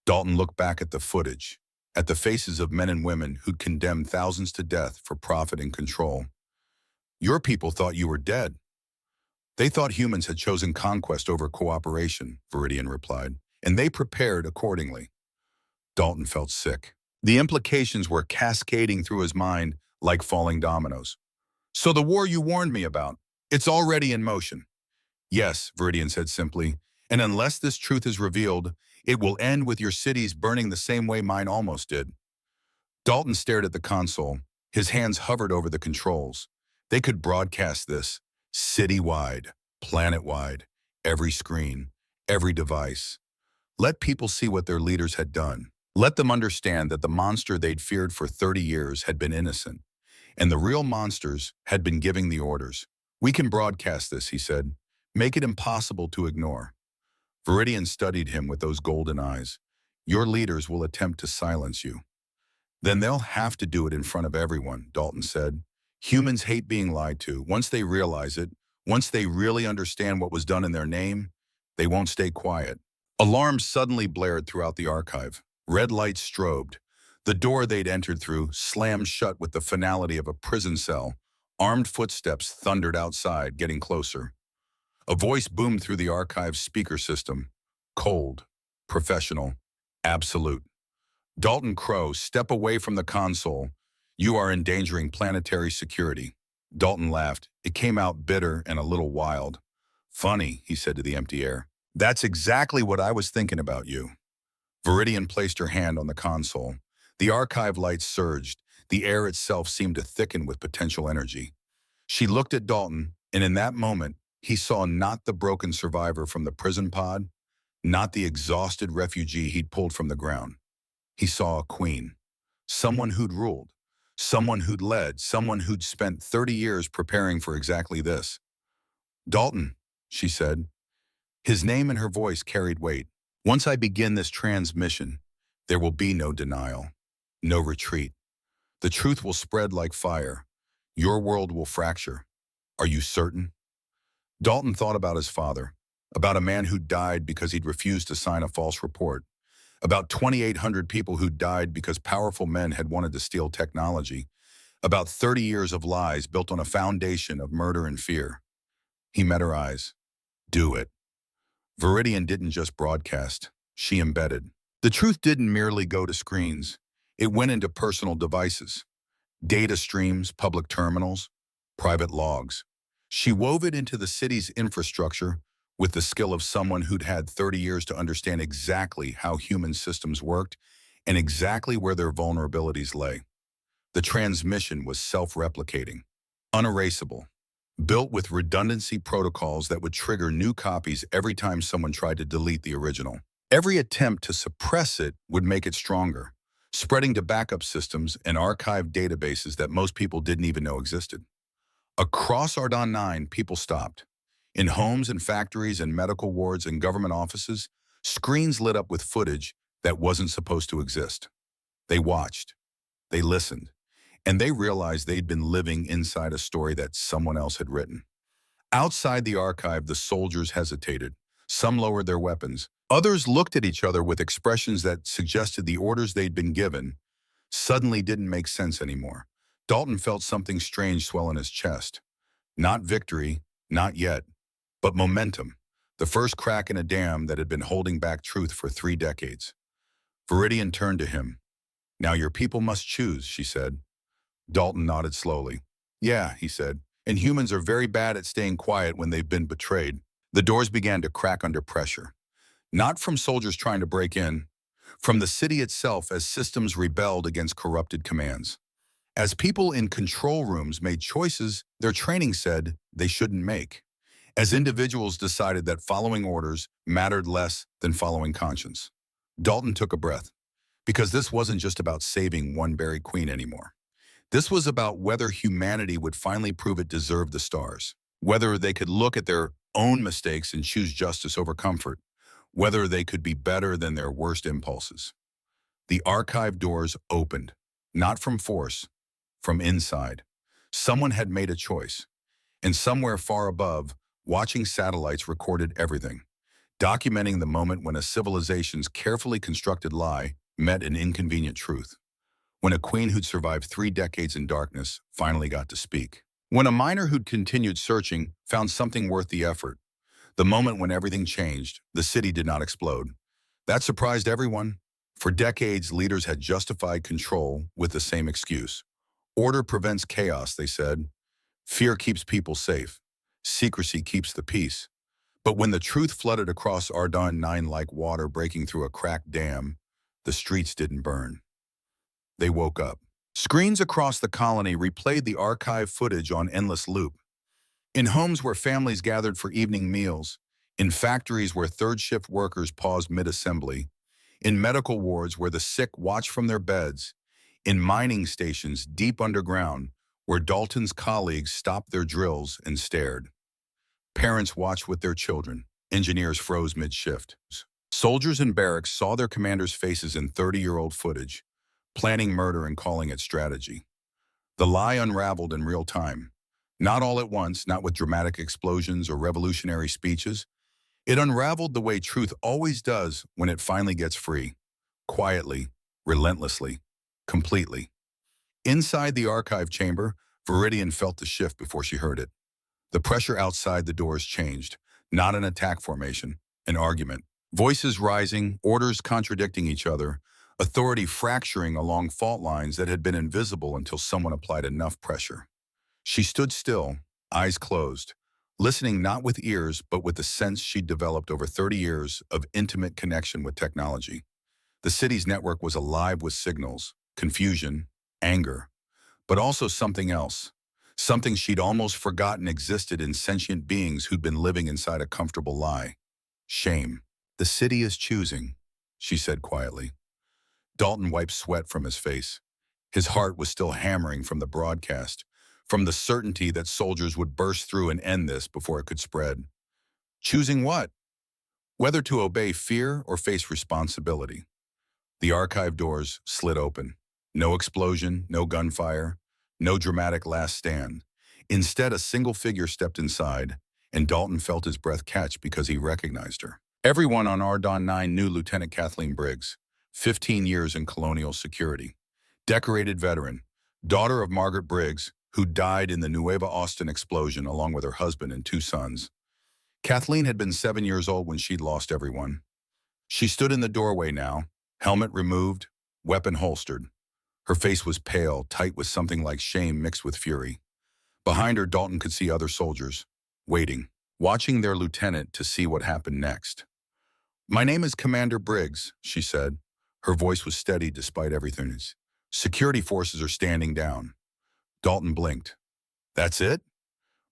S1: Dalton looked back at the footage, at the faces of men and women who'd condemned thousands to death for profit and control. "Your people thought you were dead." "They thought humans had chosen conquest over cooperation," Viridian replied, "and they prepared accordingly." Dalton felt sick. The implications were cascading through his mind like falling dominoes. "So the war you warned me about, it's already in motion." "Yes," Viridian said simply, "and unless this truth is revealed, it will end with your cities burning the same way mine almost did." Dalton stared at the console. His hands hovered over the controls. They could broadcast this, city-wide, planet-wide, every screen, every device. Let people see what their leaders had done. Let them understand that the monster they'd feared for 30 years had been innocent, and the real monsters had been giving the orders. "We can broadcast this," he said. "Make it impossible to ignore." Viridian studied him with those golden eyes. "Your leaders will attempt to silence you." "Then they'll have to do it in front of everyone," Dalton said. "Humans hate being lied to. Once they realize it, once they really understand what was done in their name, they won't stay quiet." Alarms suddenly blared throughout the archive. Red lights strobed. The door they'd entered through slammed shut with the finality of a prison cell. Armed footsteps thundered outside, getting closer. A voice boomed through the archive's speaker system. Cold, professional, absolute. "Dalton Crow, step away from the console. You are endangering planetary security." Dalton laughed. It came out bitter and a little wild. "Funny," he said to the empty air. "That's exactly what I was thinking about you." Viridian placed her hand on the console. The archive lights surged. The air itself seemed to thicken with potential energy. She looked at Dalton, and in that moment, he saw not the broken survivor from the prison pod, not the exhausted refugee he'd pulled from the ground. He saw a queen, someone who'd ruled, someone who'd led, someone who'd spent 30 years preparing for exactly this. "Dalton," she said. His name and her voice carried weight. "Once I begin this transmission, there will be no denial. No retreat. The truth will spread like fire. Your world will fracture. Are you certain? Dalton thought about his father, about a man who died because he'd refused to sign a false report, about 2,800 people who died because powerful men had wanted to steal technology, about 30 years of lies built on a foundation of murder and fear. He met her eyes. Do it. Viridian didn't just broadcast, she embedded. The truth didn't merely go to screens. It went into personal devices, data streams, public terminals, private logs. She wove it into the city's infrastructure with the skill of someone who'd had 30 years to understand exactly how human systems worked and exactly where their vulnerabilities lay. The transmission was self-replicating, unerasable, built with redundancy protocols that would trigger new copies every time someone tried to delete the original. Every attempt to suppress it would make it stronger, spreading to backup systems and archived databases that most people didn't even know existed. Across Ardon 9, people stopped. In homes and factories and medical wards and government offices, screens lit up with footage that wasn't supposed to exist. They watched, they listened, and they realized they'd been living inside a story that someone else had written. Outside the archive, the soldiers hesitated. Some lowered their weapons. Others looked at each other with expressions that suggested the orders they'd been given suddenly didn't make sense anymore. Dalton felt something strange swell in his chest. Not victory, not yet, but momentum. The first crack in a dam that had been holding back truth for 3 decades. Viridian turned to him. Now your people must choose, she said. Dalton nodded slowly. Yeah, he said, and humans are very bad at staying quiet when they've been betrayed. The doors began to crack under pressure. Not from soldiers trying to break in, from the city itself as systems rebelled against corrupted commands. As people in control rooms made choices their training said they shouldn't make. As individuals decided that following orders mattered less than following conscience. Dalton took a breath, because this wasn't just about saving one buried queen anymore. This was about whether humanity would finally prove it deserved the stars, whether they could look at their own mistakes and choose justice over comfort, whether they could be better than their worst impulses. The archive doors opened, not from force, from inside. Someone had made a choice, and somewhere far above, watching satellites recorded everything, documenting the moment when a civilization's carefully constructed lie met an inconvenient truth. When a queen who'd survived 3 decades in darkness finally got to speak. When a miner who'd continued searching found something worth the effort. The moment when everything changed, the city did not explode. That surprised everyone. For decades, leaders had justified control with the same excuse. Order prevents chaos, they said. Fear keeps people safe. Secrecy keeps the peace. But when the truth flooded across Ardon 9 like water breaking through a cracked dam, the streets didn't burn. They woke up. Screens across the colony replayed the archive footage on endless loop. In homes where families gathered for evening meals, in factories where third-shift workers paused mid-assembly, in medical wards where the sick watched from their beds, in mining stations deep underground where Dalton's colleagues stopped their drills and stared. Parents watched with their children. Engineers froze mid-shift. Soldiers in barracks saw their commanders' faces in 30-year-old footage, planning murder and calling it strategy. The lie unraveled in real time. Not all at once, not with dramatic explosions or revolutionary speeches. It unraveled the way truth always does when it finally gets free. Quietly, relentlessly, completely. Inside the archive chamber, Viridian felt the shift before she heard it. The pressure outside the doors changed, not an attack formation, an argument. Voices rising, orders contradicting each other, authority fracturing along fault lines that had been invisible until someone applied enough pressure. She stood still, eyes closed, listening not with ears but with the sense she'd developed over 30 years of intimate connection with technology. The city's network was alive with signals, confusion, anger, but also something else, something she'd almost forgotten existed in sentient beings who'd been living inside a comfortable lie. Shame. The city is choosing, she said quietly. Dalton wiped sweat from his face. His heart was still hammering from the broadcast, from the certainty that soldiers would burst through and end this before it could spread. Choosing what? Whether to obey fear or face responsibility. The archive doors slid open. No explosion, no gunfire, no dramatic last stand. Instead, a single figure stepped inside, and Dalton felt his breath catch because he recognized her. Everyone on Ardon 9 knew Lieutenant Kathleen Briggs, 15 years in colonial security. Decorated veteran, daughter of Margaret Briggs, who died in the Nueva Austin explosion along with her husband and two sons. Kathleen had been 7 years old when she'd lost everyone. She stood in the doorway now, helmet removed, weapon holstered. Her face was pale, tight with something like shame mixed with fury. Behind her, Dalton could see other soldiers, waiting, watching their lieutenant to see what happened next. "My name is Commander Briggs," she said. Her voice was steady despite everything. "Security forces are standing down." Dalton blinked. "That's it?"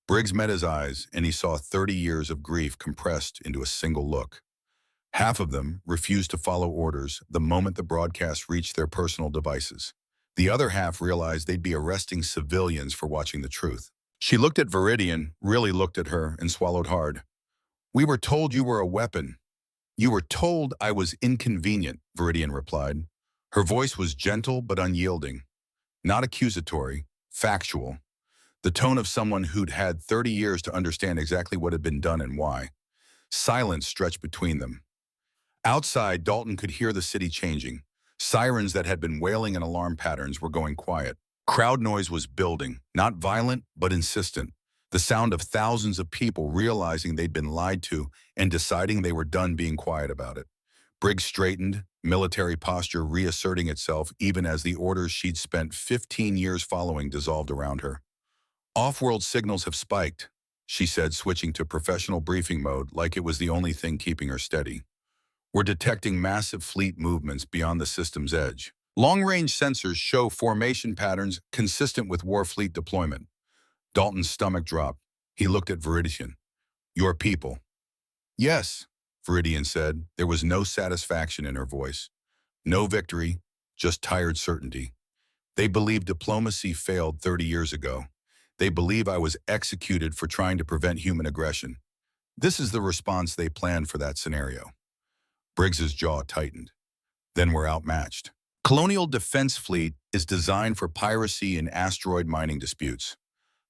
S1: Briggs met his eyes, and he saw 30 years of grief compressed into a single look. Half of them refused to follow orders the moment the broadcast reached their personal devices. The other half realized they'd be arresting civilians for watching the truth. She looked at Viridian, really looked at her, and swallowed hard. "We were told you were a weapon." "You were told I was inconvenient," Viridian replied. Her voice was gentle but unyielding, not accusatory, factual. The tone of someone who'd had 30 years to understand exactly what had been done and why. Silence stretched between them. Outside, Dalton could hear the city changing. Sirens that had been wailing in alarm patterns were going quiet. Crowd noise was building, not violent, but insistent. The sound of thousands of people realizing they'd been lied to and deciding they were done being quiet about it. Briggs straightened, military posture reasserting itself even as the orders she'd spent 15 years following dissolved around her. "Off-world signals have spiked," she said, switching to professional briefing mode like it was the only thing keeping her steady. "We're detecting massive fleet movements beyond the system's edge. Long-range sensors show formation patterns consistent with war fleet deployment." Dalton's stomach dropped. He looked at Viridian. "Your people." "Yes," Viridian said. There was no satisfaction in her voice. No victory, just tired certainty. "They believe diplomacy failed 30 years ago. They believe I was executed for trying to prevent human aggression. This is the response they planned for that scenario." Briggs's jaw tightened. "Then we're outmatched. Colonial Defense Fleet is designed for piracy and asteroid mining disputes,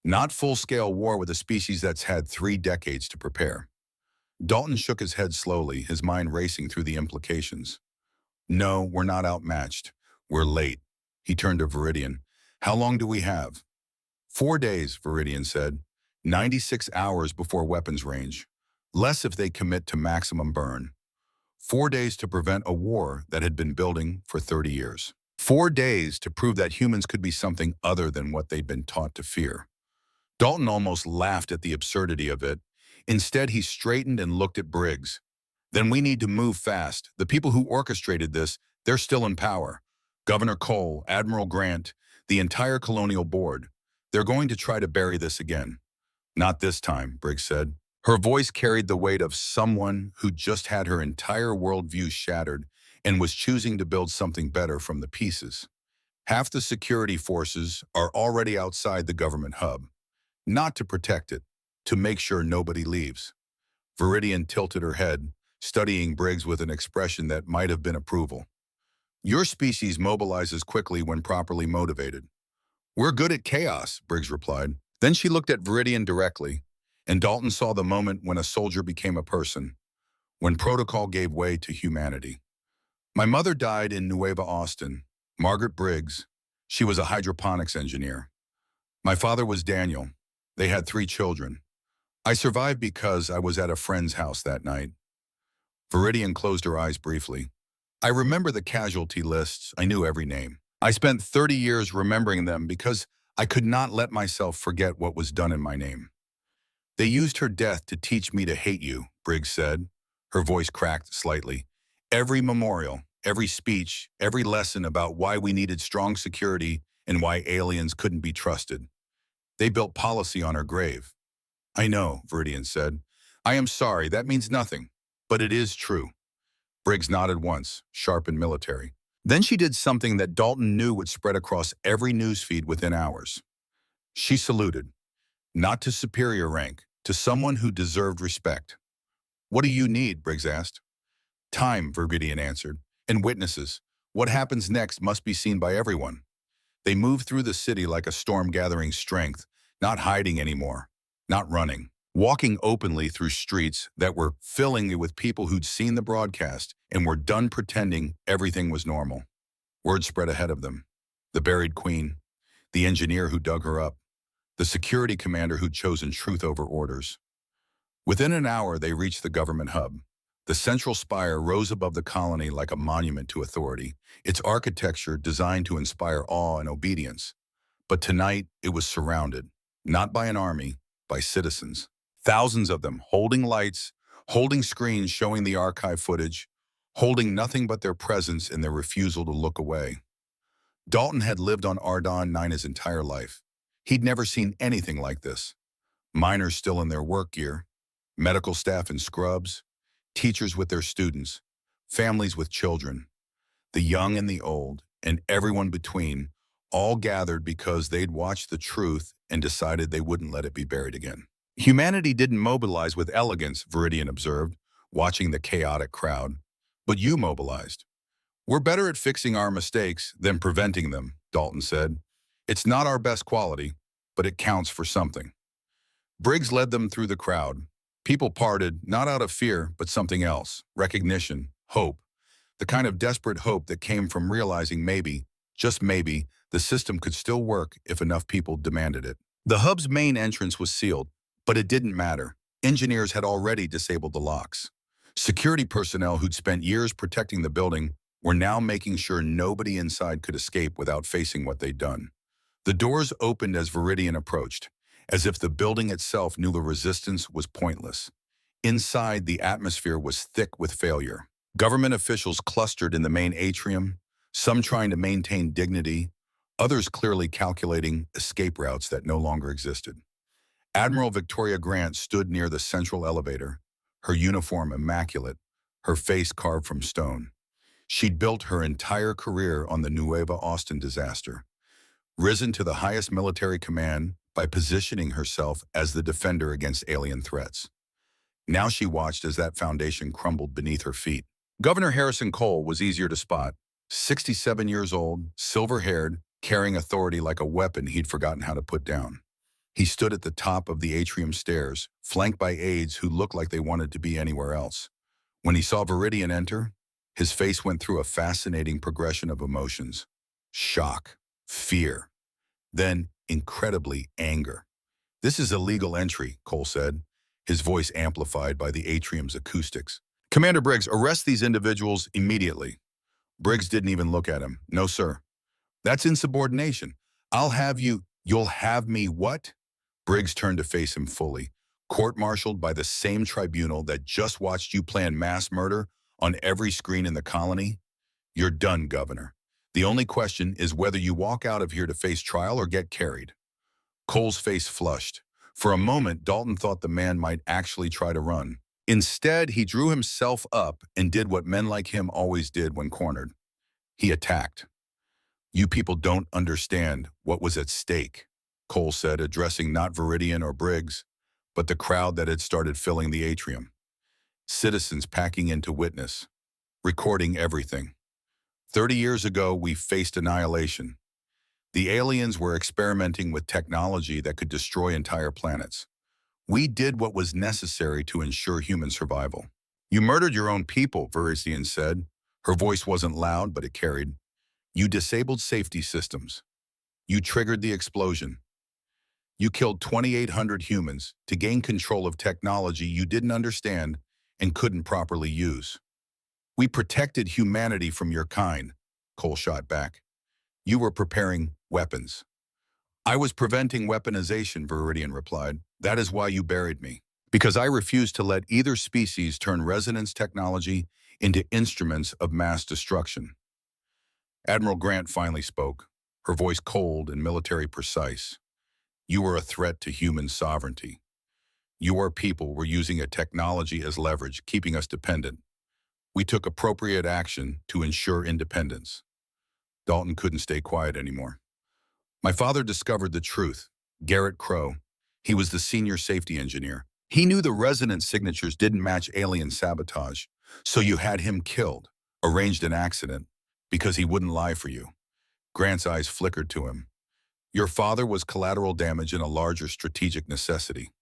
S1: not full-scale war with a species that's had 3 decades to prepare." Dalton shook his head slowly, his mind racing through the implications. "No, we're not outmatched. We're late." He turned to Viridian. "How long do we have?" 4 days, Viridian said. 96 hours before weapons range. Less if they commit to maximum burn. 4 days to prevent a war that had been building for 30 years. 4 days to prove that humans could be something other than what they'd been taught to fear. Dalton almost laughed at the absurdity of it. Instead, he straightened and looked at Briggs. "Then we need to move fast. The people who orchestrated this, they're still in power. Governor Cole, Admiral Grant, the entire colonial board. They're going to try to bury this again." "Not this time," Briggs said. Her voice carried the weight of someone who just had her entire worldview shattered and was choosing to build something better from the pieces. "Half the security forces are already outside the government hub. Not to protect it, to make sure nobody leaves." Viridian tilted her head, studying Briggs with an expression that might have been approval. "Your species mobilizes quickly when properly motivated." "We're good at chaos," Briggs replied. Then she looked at Viridian directly, and Dalton saw the moment when a soldier became a person, when protocol gave way to humanity. "My mother died in Nueva Austin, Margaret Briggs. She was a hydroponics engineer. My father was Daniel. They had 3 children. I survived because I was at a friend's house that night." Viridian closed her eyes briefly. "I remember the casualty lists. I knew every name. I spent 30 years remembering them because I could not let myself forget what was done in my name." "They used her death to teach me to hate you," Briggs said. Her voice cracked slightly. "Every memorial, every speech, every lesson about why we needed strong security and why aliens couldn't be trusted. They built policy on her grave." "I know," Viridian said. "I am sorry, that means nothing. But it is true." Briggs nodded once, sharp and military. Then she did something that Dalton knew would spread across every newsfeed within hours. She saluted, not to superior rank, to someone who deserved respect. "What do you need?" Briggs asked. "Time," Viridian answered, "and witnesses. What happens next must be seen by everyone. They moved through the city like a storm gathering strength, not hiding anymore, not running, walking openly through streets that were filling with people who'd seen the broadcast and were done pretending everything was normal. Word spread ahead of them. The buried queen, the engineer who dug her up, the security commander who'd chosen truth over orders. Within an hour, they reached the government hub. The central spire rose above the colony like a monument to authority, its architecture designed to inspire awe and obedience. But tonight, it was surrounded, not by an army, by citizens. Thousands of them, holding lights, holding screens showing the archive footage, holding nothing but their presence and their refusal to look away. Dalton had lived on Ardon 9 his entire life. He'd never seen anything like this. Miners still in their work gear, medical staff in scrubs, teachers with their students, families with children, the young and the old, and everyone between, all gathered because they'd watched the truth and decided they wouldn't let it be buried again. Humanity didn't mobilize with elegance, Viridian observed, watching the chaotic crowd. But you mobilized. We're better at fixing our mistakes than preventing them, Dalton said. It's not our best quality, but it counts for something. Briggs led them through the crowd. People parted, not out of fear, but something else, recognition, hope, the kind of desperate hope that came from realizing maybe, just maybe, the system could still work if enough people demanded it. The hub's main entrance was sealed, but it didn't matter. Engineers had already disabled the locks. Security personnel who'd spent years protecting the building were now making sure nobody inside could escape without facing what they'd done. The doors opened as Viridian approached, as if the building itself knew the resistance was pointless. Inside, the atmosphere was thick with failure. Government officials clustered in the main atrium, some trying to maintain dignity, others clearly calculating escape routes that no longer existed. Admiral Victoria Grant stood near the central elevator, her uniform immaculate, her face carved from stone. She'd built her entire career on the Nueva Austin disaster, risen to the highest military command by positioning herself as the defender against alien threats. Now she watched as that foundation crumbled beneath her feet. Governor Harrison Cole was easier to spot. 67 years old, silver-haired, carrying authority like a weapon he'd forgotten how to put down. He stood at the top of the atrium stairs, flanked by aides who looked like they wanted to be anywhere else. When he saw Viridian enter, his face went through a fascinating progression of emotions. Shock, fear, then, incredibly, anger. "This is illegal entry," Cole said, his voice amplified by the atrium's acoustics. "Commander Briggs, arrest these individuals immediately." Briggs didn't even look at him. "No, sir. That's insubordination. You'll have me what?" Briggs turned to face him fully, court-martialed by the same tribunal that just watched you plan mass murder on every screen in the colony. "You're done, Governor. The only question is whether you walk out of here to face trial or get carried." Cole's face flushed. For a moment, Dalton thought the man might actually try to run. Instead, he drew himself up and did what men like him always did when cornered. He attacked. "You people don't understand what was at stake," Cole said, addressing not Viridian or Briggs, but the crowd that had started filling the atrium. Citizens packing in to witness, recording everything. 30 years ago, we faced annihilation. The aliens were experimenting with technology that could destroy entire planets. We did what was necessary to ensure human survival. "You murdered your own people," Viridian said. Her voice wasn't loud, but it carried. "You disabled safety systems. You triggered the explosion. You killed 2,800 humans to gain control of technology you didn't understand and couldn't properly use. We protected humanity from your kind," Cole shot back. "You were preparing weapons." "I was preventing weaponization," Viridian replied. "That is why you buried me. Because I refused to let either species turn resonance technology into instruments of mass destruction." Admiral Grant finally spoke, her voice cold and military precise. "You were a threat to human sovereignty. Your people were using a technology as leverage, keeping us dependent. We took appropriate action to ensure independence." Dalton couldn't stay quiet anymore. "My father discovered the truth. Garrett Crow. He was the senior safety engineer. He knew the resonance signatures didn't match alien sabotage, so you had him killed, arranged an accident, Because he wouldn't lie for you. Grant's eyes flickered to him. Your father was collateral damage in a larger strategic necessity.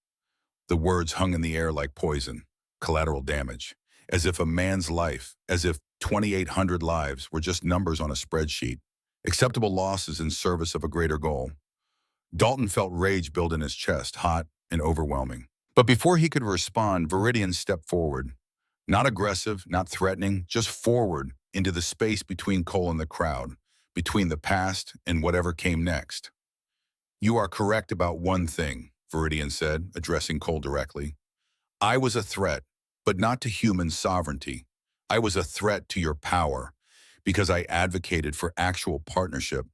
S1: The words hung in the air like poison. Collateral damage. As if a man's life, as if 2,800 lives were just numbers on a spreadsheet. Acceptable losses in service of a greater goal. Dalton felt rage build in his chest, hot and overwhelming. But before he could respond, Viridian stepped forward. Not aggressive, not threatening, just forward into the space between Cole and the crowd, between the past and whatever came next. You are correct about one thing, Viridian said, addressing Cole directly. I was a threat, but not to human sovereignty. I was a threat to your power, because I advocated for actual partnership,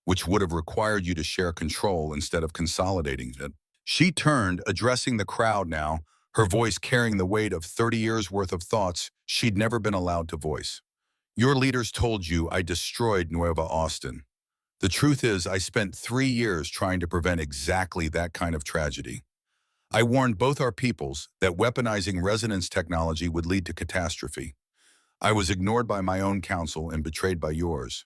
S1: which would have required you to share control instead of consolidating it. She turned, addressing the crowd now, her voice carrying the weight of 30 years' worth of thoughts she'd never been allowed to voice. Your leaders told you I destroyed Nueva Austin. The truth is, I spent 3 years trying to prevent exactly that kind of tragedy. I warned both our peoples that weaponizing resonance technology would lead to catastrophe. I was ignored by my own council and betrayed by yours.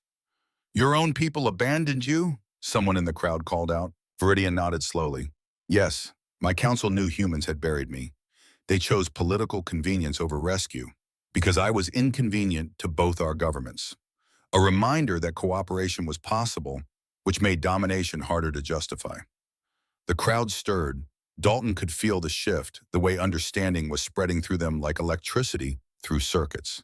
S1: Your own people abandoned you? Someone in the crowd called out. Viridian nodded slowly. Yes, my council knew humans had buried me. They chose political convenience over rescue, because I was inconvenient to both our governments. A reminder that cooperation was possible, which made domination harder to justify. The crowd stirred. Dalton could feel the shift, the way understanding was spreading through them like electricity through circuits.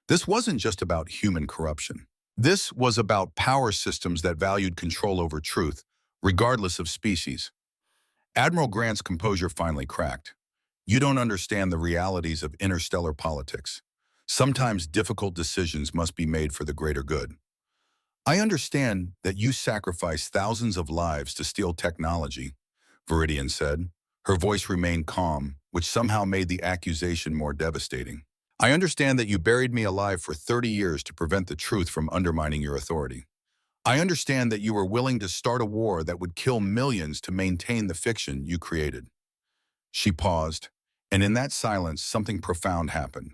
S1: This wasn't just about human corruption. This was about power systems that valued control over truth, regardless of species. Admiral Grant's composure finally cracked. You don't understand the realities of interstellar politics. Sometimes difficult decisions must be made for the greater good. I understand that you sacrifice thousands of lives to steal technology, Viridian said. Her voice remained calm, which somehow made the accusation more devastating. I understand that you buried me alive for 30 years to prevent the truth from undermining your authority. I understand that you were willing to start a war that would kill millions to maintain the fiction you created. She paused, and in that silence, something profound happened.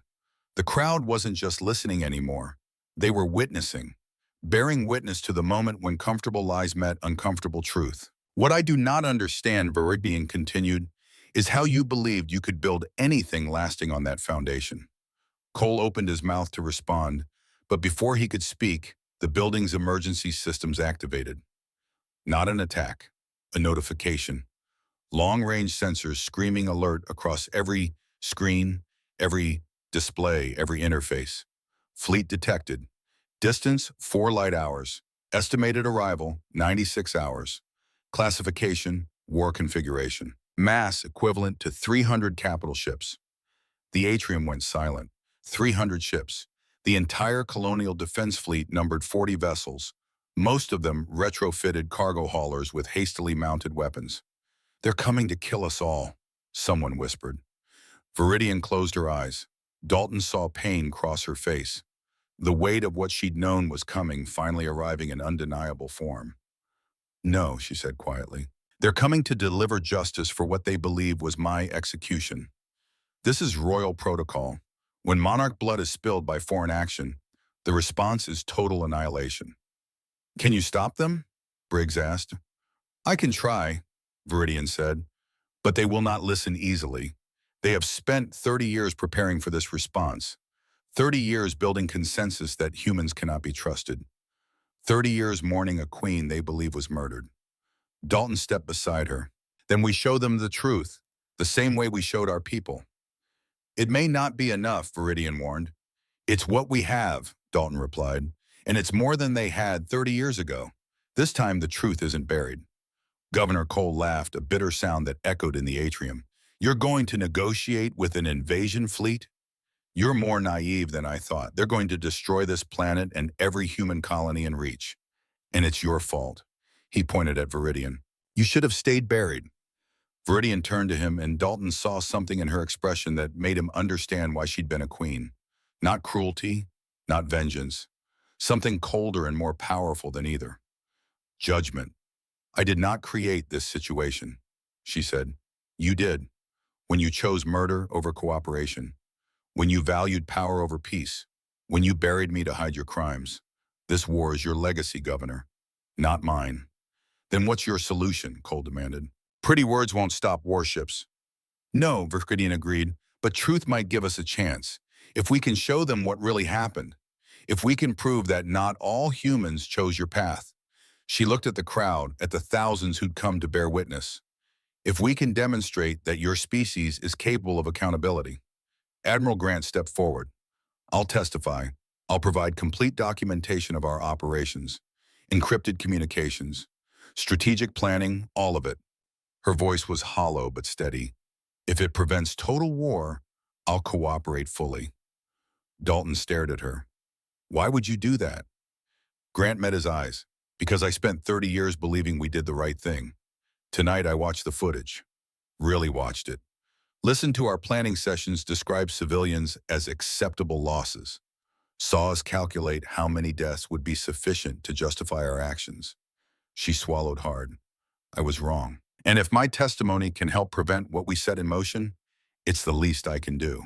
S1: The crowd wasn't just listening anymore. They were witnessing, bearing witness to the moment when comfortable lies met uncomfortable truth. What I do not understand, Viridian continued, is how you believed you could build anything lasting on that foundation. Cole opened his mouth to respond, but before he could speak, the building's emergency systems activated. Not an attack, a notification. Long-range sensors screaming alert across every screen, every display, every interface. Fleet detected. Distance, 4 light hours. Estimated arrival, 96 hours. Classification, war configuration. Mass equivalent to 300 capital ships. The atrium went silent. 300 ships. The entire colonial defense fleet numbered 40 vessels, most of them retrofitted cargo haulers with hastily mounted weapons. They're coming to kill us all, someone whispered. Viridian closed her eyes. Dalton saw pain cross her face. The weight of what she'd known was coming, finally arriving in undeniable form. No, she said quietly. They're coming to deliver justice for what they believe was my execution. This is royal protocol. When monarch blood is spilled by foreign action, the response is total annihilation. Can you stop them? Briggs asked. I can try, Viridian said, but they will not listen easily. They have spent 30 years preparing for this response, 30 years building consensus that humans cannot be trusted, 30 years mourning a queen they believe was murdered. Dalton stepped beside her. Then we show them the truth, the same way we showed our people. It may not be enough, Viridian warned. It's what we have, Dalton replied, and it's more than they had 30 years ago. This time the truth isn't buried. Governor Cole laughed, a bitter sound that echoed in the atrium. You're going to negotiate with an invasion fleet? You're more naive than I thought. They're going to destroy this planet and every human colony in reach. And it's your fault. He pointed at Viridian. You should have stayed buried. Viridian turned to him, and Dalton saw something in her expression that made him understand why she'd been a queen. Not cruelty, not vengeance. Something colder and more powerful than either. Judgment. I did not create this situation, she said. You did. When you chose murder over cooperation. When you valued power over peace. When you buried me to hide your crimes. This war is your legacy, Governor, not mine. Then what's your solution? Cole demanded. Pretty words won't stop warships. No, Verkidian agreed, but truth might give us a chance. If we can show them what really happened. If we can prove that not all humans chose your path. She looked at the crowd, at the thousands who'd come to bear witness. If we can demonstrate that your species is capable of accountability. Admiral Grant stepped forward. I'll testify. I'll provide complete documentation of our operations, encrypted communications, strategic planning, all of it. Her voice was hollow but steady. If it prevents total war, I'll cooperate fully. Dalton stared at her. Why would you do that? Grant met his eyes. Because I spent 30 years believing we did the right thing. Tonight I watched the footage. Really watched it. Listened to our planning sessions describe civilians as acceptable losses. Saw us calculate how many deaths would be sufficient to justify our actions. She swallowed hard. I was wrong. And if my testimony can help prevent what we set in motion, it's the least I can do.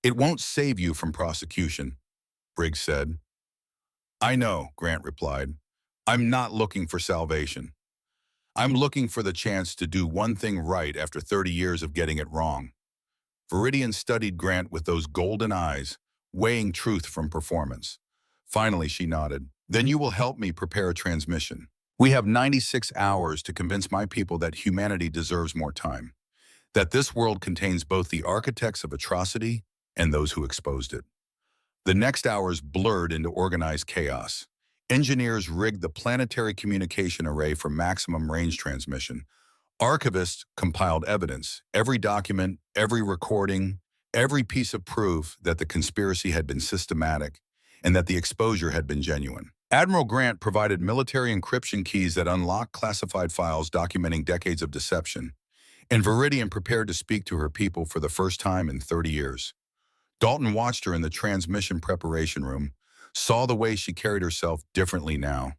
S1: It won't save you from prosecution, Briggs said. I know, Grant replied. I'm not looking for salvation. I'm looking for the chance to do one thing right after 30 years of getting it wrong. Viridian studied Grant with those golden eyes, weighing truth from performance. Finally, she nodded. Then you will help me prepare a transmission. We have 96 hours to convince my people that humanity deserves more time. That this world contains both the architects of atrocity and those who exposed it. The next hours blurred into organized chaos. Engineers rigged the planetary communication array for maximum range transmission. Archivists compiled evidence, every document, every recording, every piece of proof that the conspiracy had been systematic and that the exposure had been genuine. Admiral Grant provided military encryption keys that unlocked classified files documenting decades of deception, and Viridian prepared to speak to her people for the first time in 30 years. Dalton watched her in the transmission preparation room, saw the way she carried herself differently now.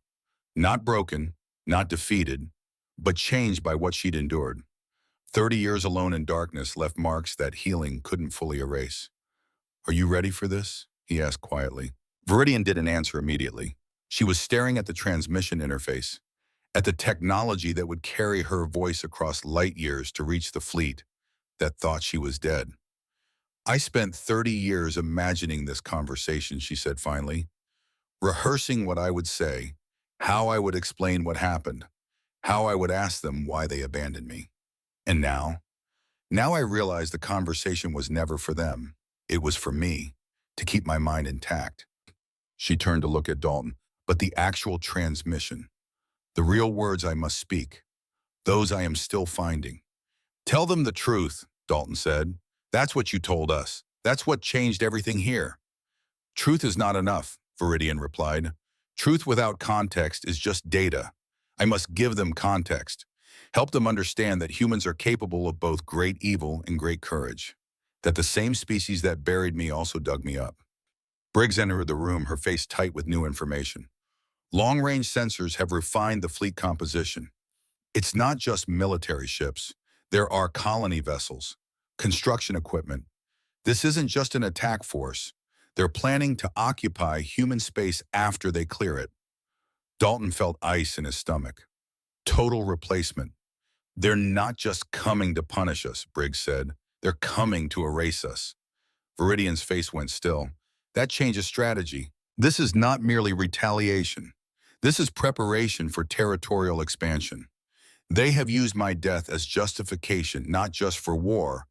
S1: Not broken, not defeated, but changed by what she'd endured. 30 years alone in darkness left marks that healing couldn't fully erase. Are you ready for this? He asked quietly. Viridian didn't answer immediately. She was staring at the transmission interface, at the technology that would carry her voice across light years to reach the fleet that thought she was dead. I spent 30 years imagining this conversation, she said finally, rehearsing what I would say, how I would explain what happened, how I would ask them why they abandoned me. And now I realize the conversation was never for them. It was for me, to keep my mind intact. She turned to look at Dalton, but the actual transmission, the real words I must speak, those I am still finding. Tell them the truth, Dalton said. That's what you told us. That's what changed everything here. Truth is not enough, Viridian replied. Truth without context is just data. I must give them context. Help them understand that humans are capable of both great evil and great courage. That the same species that buried me also dug me up. Briggs entered the room, her face tight with new information. Long-range sensors have refined the fleet composition. It's not just military ships. There are colony vessels, construction equipment. This isn't just an attack force. They're planning to occupy human space after they clear it. Dalton felt ice in his stomach. Total replacement. They're not just coming to punish us, Briggs said. They're coming to erase us. Viridian's face went still. That changes strategy. This is not merely retaliation. This is preparation for territorial expansion. They have used my death as justification, not just for war,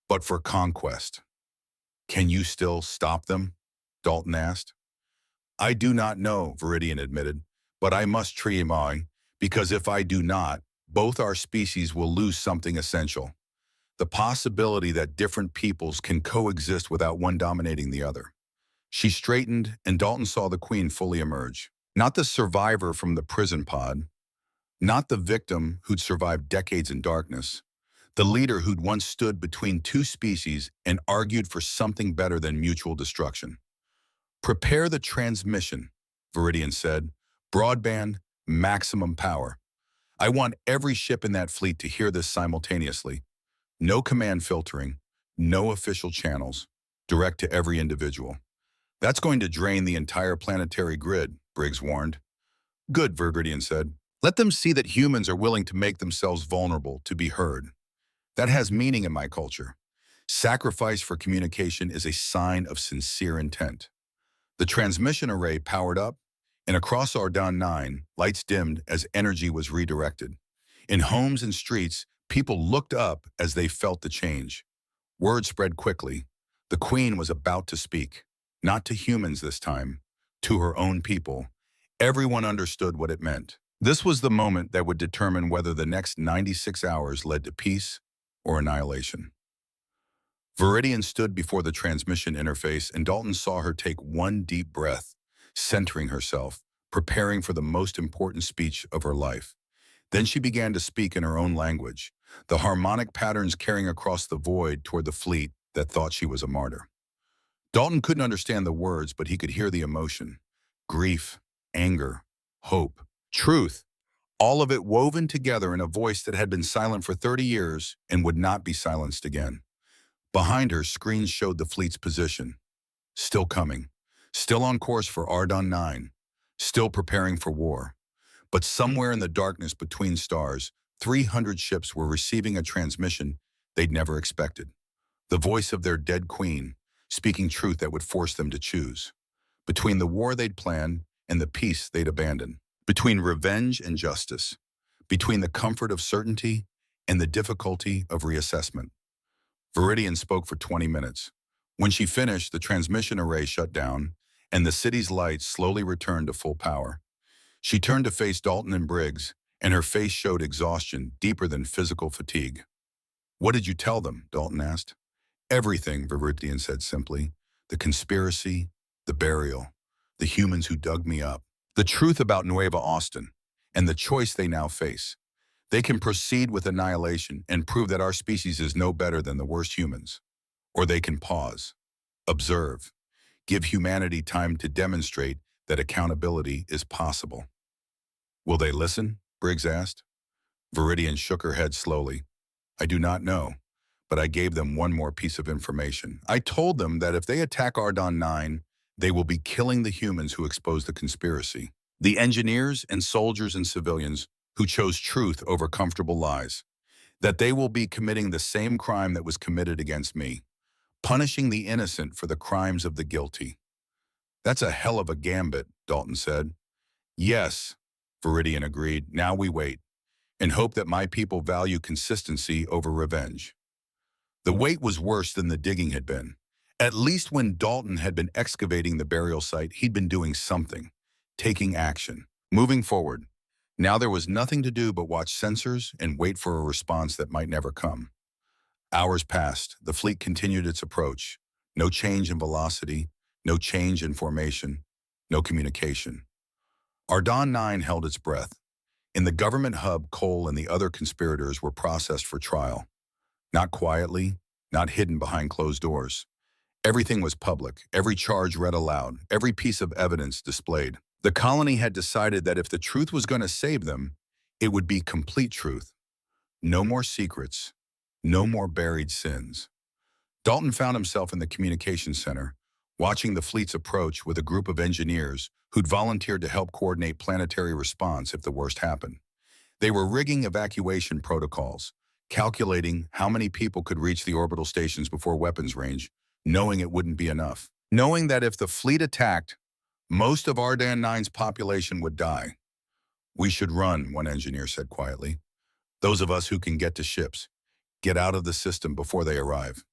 S1: but for conquest. Can you still stop them? Dalton asked. I do not know, Viridian admitted, but I must try, because if I do not, both our species will lose something essential. The possibility that different peoples can coexist without one dominating the other. She straightened, and Dalton saw the Queen fully emerge. Not the survivor from the prison pod, not the victim who'd survived decades in darkness, the leader who'd once stood between two species and argued for something better than mutual destruction. Prepare the transmission, Viridian said. Broadband, maximum power. I want every ship in that fleet to hear this simultaneously. No command filtering, no official channels, direct to every individual. That's going to drain the entire planetary grid, Briggs warned. Good, Viridian said. Let them see that humans are willing to make themselves vulnerable to be heard. That has meaning in my culture. Sacrifice for communication is a sign of sincere intent. The transmission array powered up, and across Ardan 9, lights dimmed as energy was redirected. In homes and streets, people looked up as they felt the change. Word spread quickly. The Queen was about to speak. Not to humans this time, to her own people. Everyone understood what it meant. This was the moment that would determine whether the next 96 hours led to peace or annihilation. Viridian stood before the transmission interface, and Dalton saw her take one deep breath, centering herself, preparing for the most important speech of her life. Then she began to speak in her own language, the harmonic patterns carrying across the void toward the fleet that thought she was a martyr. Dalton couldn't understand the words, but he could hear the emotion. Grief, anger, hope, truth, all of it woven together in a voice that had been silent for 30 years and would not be silenced again. Behind her, screens showed the fleet's position. Still coming. Still on course for Ardan 9. Still preparing for war. But somewhere in the darkness between stars, 300 ships were receiving a transmission they'd never expected. The voice of their dead queen, speaking truth that would force them to choose. Between the war they'd planned and the peace they'd abandoned. Between revenge and justice. Between the comfort of certainty and the difficulty of reassessment. Viridian spoke for 20 minutes. When she finished, the transmission array shut down, and the city's lights slowly returned to full power. She turned to face Dalton and Briggs, and her face showed exhaustion deeper than physical fatigue. What did you tell them? Dalton asked. Everything, Viridian said simply. The conspiracy, the burial, the humans who dug me up, the truth about Nueva Austin, and the choice they now face. They can proceed with annihilation and prove that our species is no better than the worst humans. Or they can pause, observe, give humanity time to demonstrate that accountability is possible. Will they listen? Briggs asked. Viridian shook her head slowly. I do not know, but I gave them one more piece of information. I told them that if they attack Ardan 9, they will be killing the humans who exposed the conspiracy. The engineers and soldiers and civilians who chose truth over comfortable lies, that they will be committing the same crime that was committed against me, punishing the innocent for the crimes of the guilty. That's a hell of a gambit, Dalton said. Yes, Viridian agreed. Now we wait, and hope that my people value consistency over revenge. The wait was worse than the digging had been. At least when Dalton had been excavating the burial site, he'd been doing something, taking action, moving forward. Now there was nothing to do but watch sensors and wait for a response that might never come. Hours passed. The fleet continued its approach. No change in velocity, no change in formation, no communication. Ardan 9 held its breath. In the government hub, Cole and the other conspirators were processed for trial. Not quietly, not hidden behind closed doors. Everything was public, every charge read aloud, every piece of evidence displayed. The colony had decided that if the truth was going to save them, it would be complete truth. No more secrets, no more buried sins. Dalton found himself in the communications center, watching the fleet's approach with a group of engineers who'd volunteered to help coordinate planetary response if the worst happened. They were rigging evacuation protocols, calculating how many people could reach the orbital stations before weapons range, knowing it wouldn't be enough. Knowing that if the fleet attacked, most of Ardan 9's population would die. We should run, one engineer said quietly. Those of us who can get to ships, get out of the system before they arrive.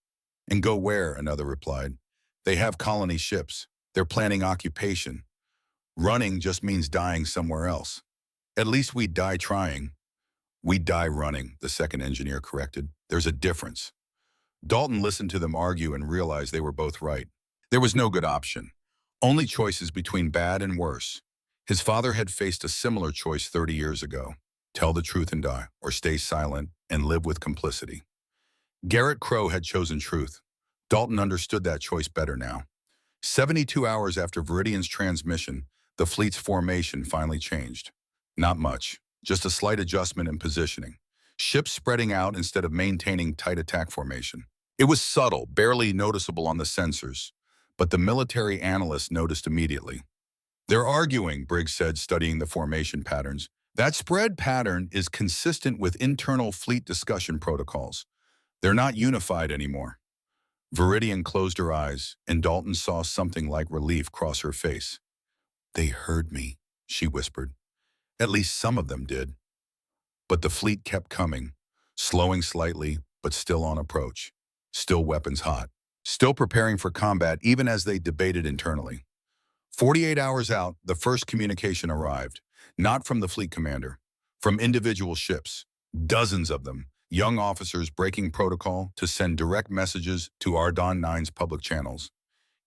S1: And go where, another replied. They have colony ships. They're planning occupation. Running just means dying somewhere else. At least we die trying. We die running, the second engineer corrected. There's a difference. Dalton listened to them argue and realized they were both right. There was no good option. Only choices between bad and worse. His father had faced a similar choice 30 years ago. Tell the truth and die, or stay silent and live with complicity. Garrett Crow had chosen truth. Dalton understood that choice better now. 72 hours after Viridian's transmission, the fleet's formation finally changed. Not much, just a slight adjustment in positioning. Ships spreading out instead of maintaining tight attack formation. It was subtle, barely noticeable on the sensors, but the military analysts noticed immediately. They're arguing, Briggs said, studying the formation patterns. That spread pattern is consistent with internal fleet discussion protocols. They're not unified anymore. Viridian closed her eyes, and Dalton saw something like relief cross her face. They heard me, she whispered. At least some of them did. But the fleet kept coming, slowing slightly, but still on approach. Still weapons hot. Still preparing for combat even as they debated internally. 48 hours out, the first communication arrived. Not from the fleet commander. From individual ships. Dozens of them. Young officers breaking protocol to send direct messages to Ardon 9's public channels.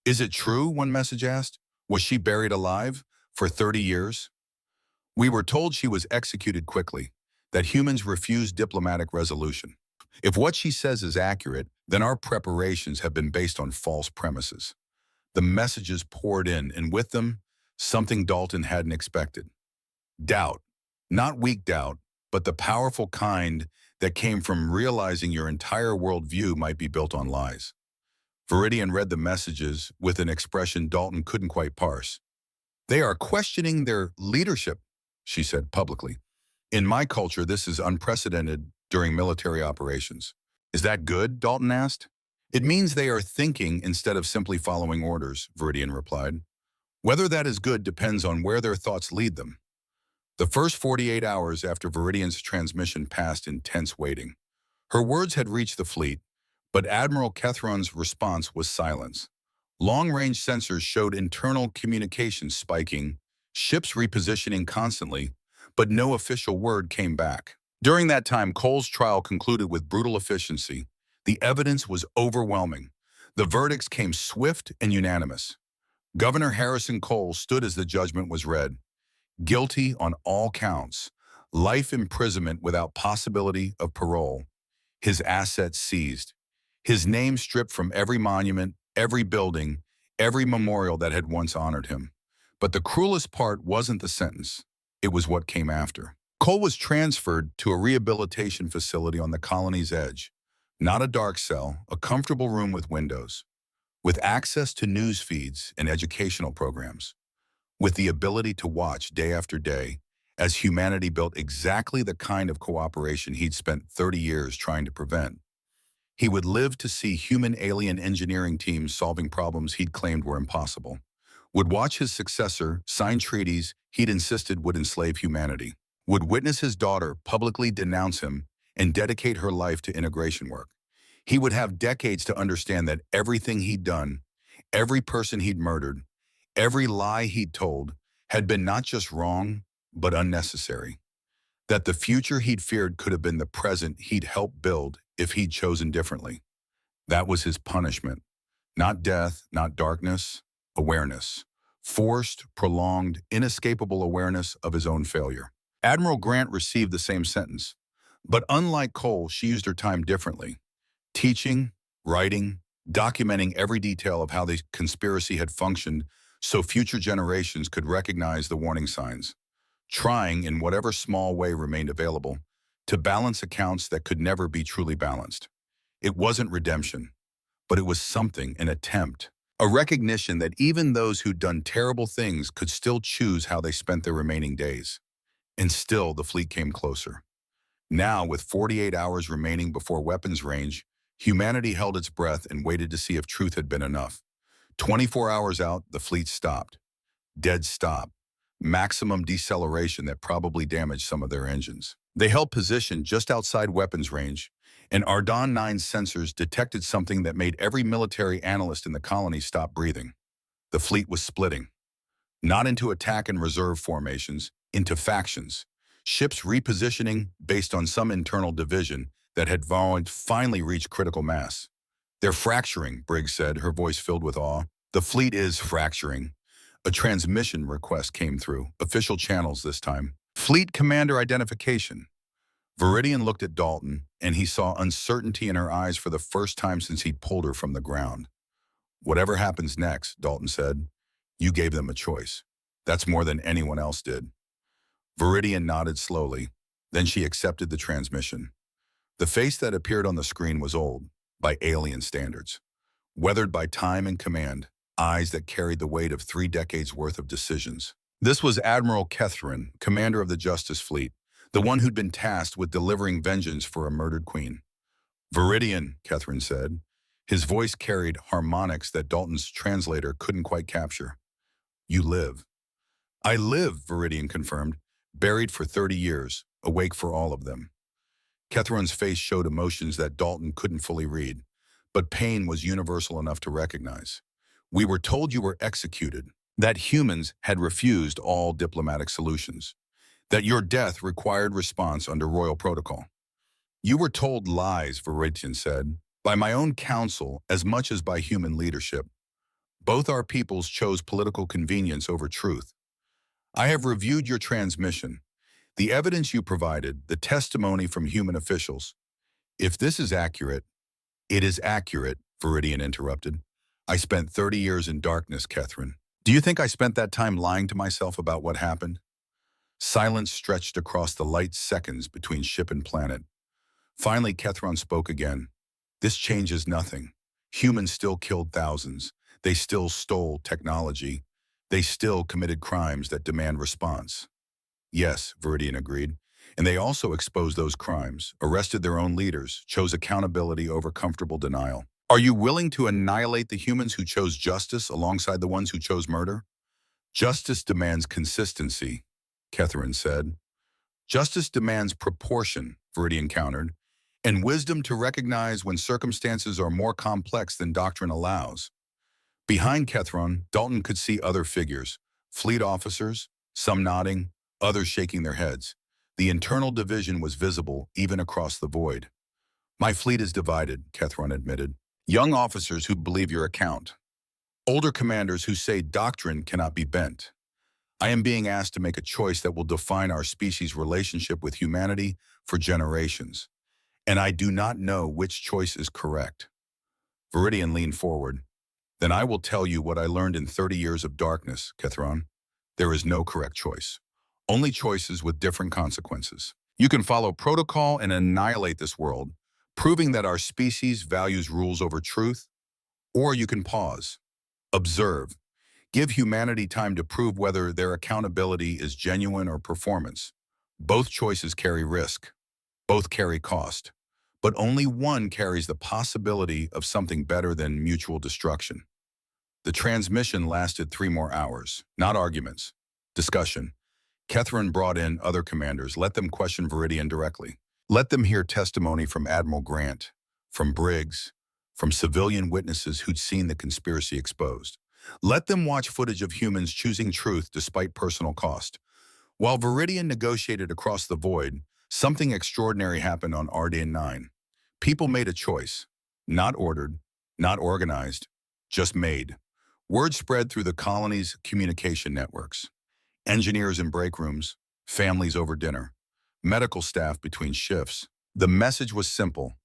S1: Is it true, one message asked? Was she buried alive for 30 years? We were told she was executed quickly, that humans refuse diplomatic resolution. If what she says is accurate, then our preparations have been based on false premises. The messages poured in, and with them, something Dalton hadn't expected. Doubt. Not weak doubt, but the powerful kind that came from realizing your entire worldview might be built on lies. Viridian read the messages with an expression Dalton couldn't quite parse. They are questioning their leadership, she said publicly. In my culture, this is unprecedented during military operations. Is that good? Dalton asked. It means they are thinking instead of simply following orders, Viridian replied. Whether that is good depends on where their thoughts lead them. The first 48 hours after Viridian's transmission passed in tense waiting. Her words had reached the fleet, but Admiral Kethron's response was silence. Long-range sensors showed internal communications spiking, ships repositioning constantly, but no official word came back. During that time, Cole's trial concluded with brutal efficiency. The evidence was overwhelming. The verdicts came swift and unanimous. Governor Harrison Cole stood as the judgment was read. Guilty on all counts. Life imprisonment without possibility of parole. His assets seized. His name stripped from every monument, every building, every memorial that had once honored him. But the cruelest part wasn't the sentence. It was what came after. Cole was transferred to a rehabilitation facility on the colony's edge. Not a dark cell, a comfortable room with windows. With access to news feeds and educational programs. With the ability to watch day after day as humanity built exactly the kind of cooperation he'd spent 30 years trying to prevent. He would live to see human alien engineering teams solving problems he'd claimed were impossible. Would watch his successor sign treaties he'd insisted would enslave humanity. Would witness his daughter publicly denounce him and dedicate her life to integration work. He would have decades to understand that everything he'd done, every person he'd murdered, every lie he'd told had been not just wrong, but unnecessary. That the future he'd feared could have been the present he'd helped build if he'd chosen differently. That was his punishment. Not death, not darkness, awareness. Forced, prolonged, inescapable awareness of his own failure. Admiral Grant received the same sentence. But unlike Cole, she used her time differently. Teaching, writing, documenting every detail of how the conspiracy had functioned so future generations could recognize the warning signs. Trying, in whatever small way remained available, to balance accounts that could never be truly balanced. It wasn't redemption, but it was something, an attempt. A recognition that even those who'd done terrible things could still choose how they spent their remaining days. And still, the fleet came closer. Now, with 48 hours remaining before weapons range, humanity held its breath and waited to see if truth had been enough. 24 hours out, the fleet stopped. Dead stop. Maximum deceleration that probably damaged some of their engines. They held position just outside weapons range, and Ardon 9's sensors detected something that made every military analyst in the colony stop breathing. The fleet was splitting. Not into attack and reserve formations, into factions. Ships repositioning based on some internal division that had finally reached critical mass. They're fracturing, Briggs said, her voice filled with awe. The fleet is fracturing. A transmission request came through, official channels this time. Fleet commander identification. Viridian looked at Dalton, and he saw uncertainty in her eyes for the first time since he'd pulled her from the ground. Whatever happens next, Dalton said, you gave them a choice. That's more than anyone else did. Viridian nodded slowly. Then she accepted the transmission. The face that appeared on the screen was old, by alien standards. Weathered by time and command, eyes that carried the weight of 3 decades worth of decisions. This was Admiral Catherine, commander of the Justice Fleet, the one who'd been tasked with delivering vengeance for a murdered queen. Viridian, Catherine said. His voice carried harmonics that Dalton's translator couldn't quite capture. You live. I live, Viridian confirmed, buried for 30 years, awake for all of them. Catherine's face showed emotions that Dalton couldn't fully read, but pain was universal enough to recognize. We were told you were executed, that humans had refused all diplomatic solutions, that your death required response under royal protocol. You were told lies, Viridian said, by my own council as much as by human leadership. Both our peoples chose political convenience over truth. I have reviewed your transmission, the evidence you provided, the testimony from human officials. If this is accurate, it is accurate, Viridian interrupted. I spent 30 years in darkness, Catherine. Do you think I spent that time lying to myself about what happened? Silence stretched across the light seconds between ship and planet. Finally, Catherine spoke again. This changes nothing. Humans still killed thousands. They still stole technology. They still committed crimes that demand response. Yes, Viridian agreed. And they also exposed those crimes, arrested their own leaders, chose accountability over comfortable denial. Are you willing to annihilate the humans who chose justice alongside the ones who chose murder? Justice demands consistency, Catherine said. Justice demands proportion, Viridian countered, and wisdom to recognize when circumstances are more complex than doctrine allows. Behind Catherine, Dalton could see other figures, fleet officers, some nodding, others shaking their heads. The internal division was visible even across the void. My fleet is divided, Catherine admitted. Young officers who believe your account. Older commanders who say doctrine cannot be bent. I am being asked to make a choice that will define our species' relationship with humanity for generations. And I do not know which choice is correct. Viridian leaned forward. Then I will tell you what I learned in 30 years of darkness, Catherine. There is no correct choice. Only choices with different consequences. You can follow protocol and annihilate this world, proving that our species values rules over truth, or you can pause, observe, give humanity time to prove whether their accountability is genuine or performance. Both choices carry risk. Both carry cost. But only one carries the possibility of something better than mutual destruction. The transmission lasted 3 more hours, not arguments, discussion. Catherine brought in other commanders, let them question Viridian directly. Let them hear testimony from Admiral Grant, from Briggs, from civilian witnesses who'd seen the conspiracy exposed. Let them watch footage of humans choosing truth despite personal cost. While Viridian negotiated across the void, something extraordinary happened on Ardan 9. People made a choice. Not ordered, not organized, just made. Word spread through the colony's communication networks. Engineers in break rooms, families over dinner, medical staff between shifts. The message was simple.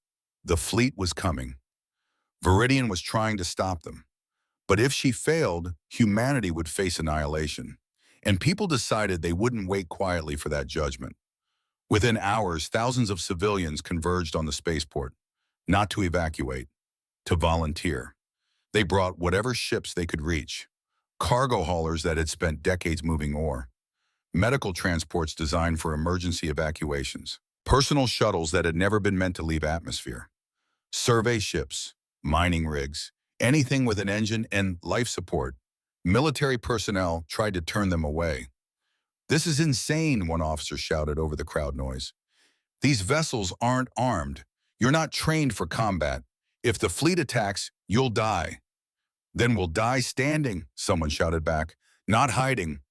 S1: The fleet was coming. Viridian was trying to stop them. But if she failed, humanity would face annihilation. And people decided they wouldn't wait quietly for that judgment. Within hours, thousands of civilians converged on the spaceport, not to evacuate, to volunteer. They brought whatever ships they could reach, cargo haulers that had spent decades moving ore, medical transports designed for emergency evacuations, personal shuttles that had never been meant to leave atmosphere, survey ships, mining rigs, anything with an engine and life support. Military personnel tried to turn them away. This is insane, one officer shouted over the crowd noise. These vessels aren't armed. You're not trained for combat. If the fleet attacks, you'll die. Then we'll die standing, someone shouted back, not hiding.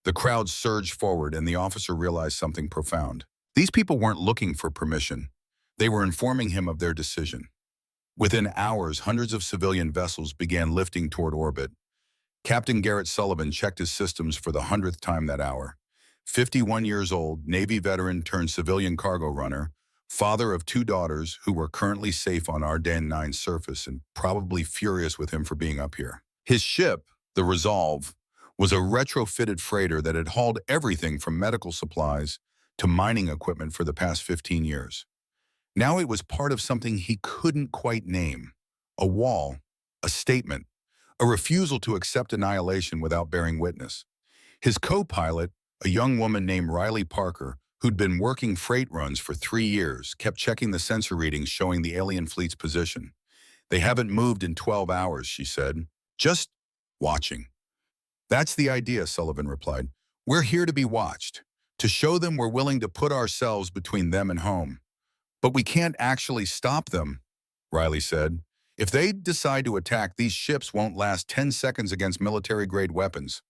S1: The crowd surged forward and the officer realized something profound. These people weren't looking for permission. They were informing him of their decision. Within hours, hundreds of civilian vessels began lifting toward orbit. Captain Garrett Sullivan checked his systems for the 100th time that hour. 51 years old, Navy veteran turned civilian cargo runner, father of 2 daughters who were currently safe on Ardan 9's surface and probably furious with him for being up here. His ship, the Resolve, was a retrofitted freighter that had hauled everything from medical supplies to mining equipment for the past 15 years. Now it was part of something he couldn't quite name. A wall, a statement, a refusal to accept annihilation without bearing witness. His co-pilot, a young woman named Riley Parker, who'd been working freight runs for 3 years, kept checking the sensor readings showing the alien fleet's position. "They haven't moved in 12 hours, she said. "Just watching." "That's the idea," Sullivan replied. "We're here to be watched, to show them we're willing to put ourselves between them and home." "But we can't actually stop them," Riley said. "If they decide to attack, these ships won't last 10 seconds against military-grade weapons."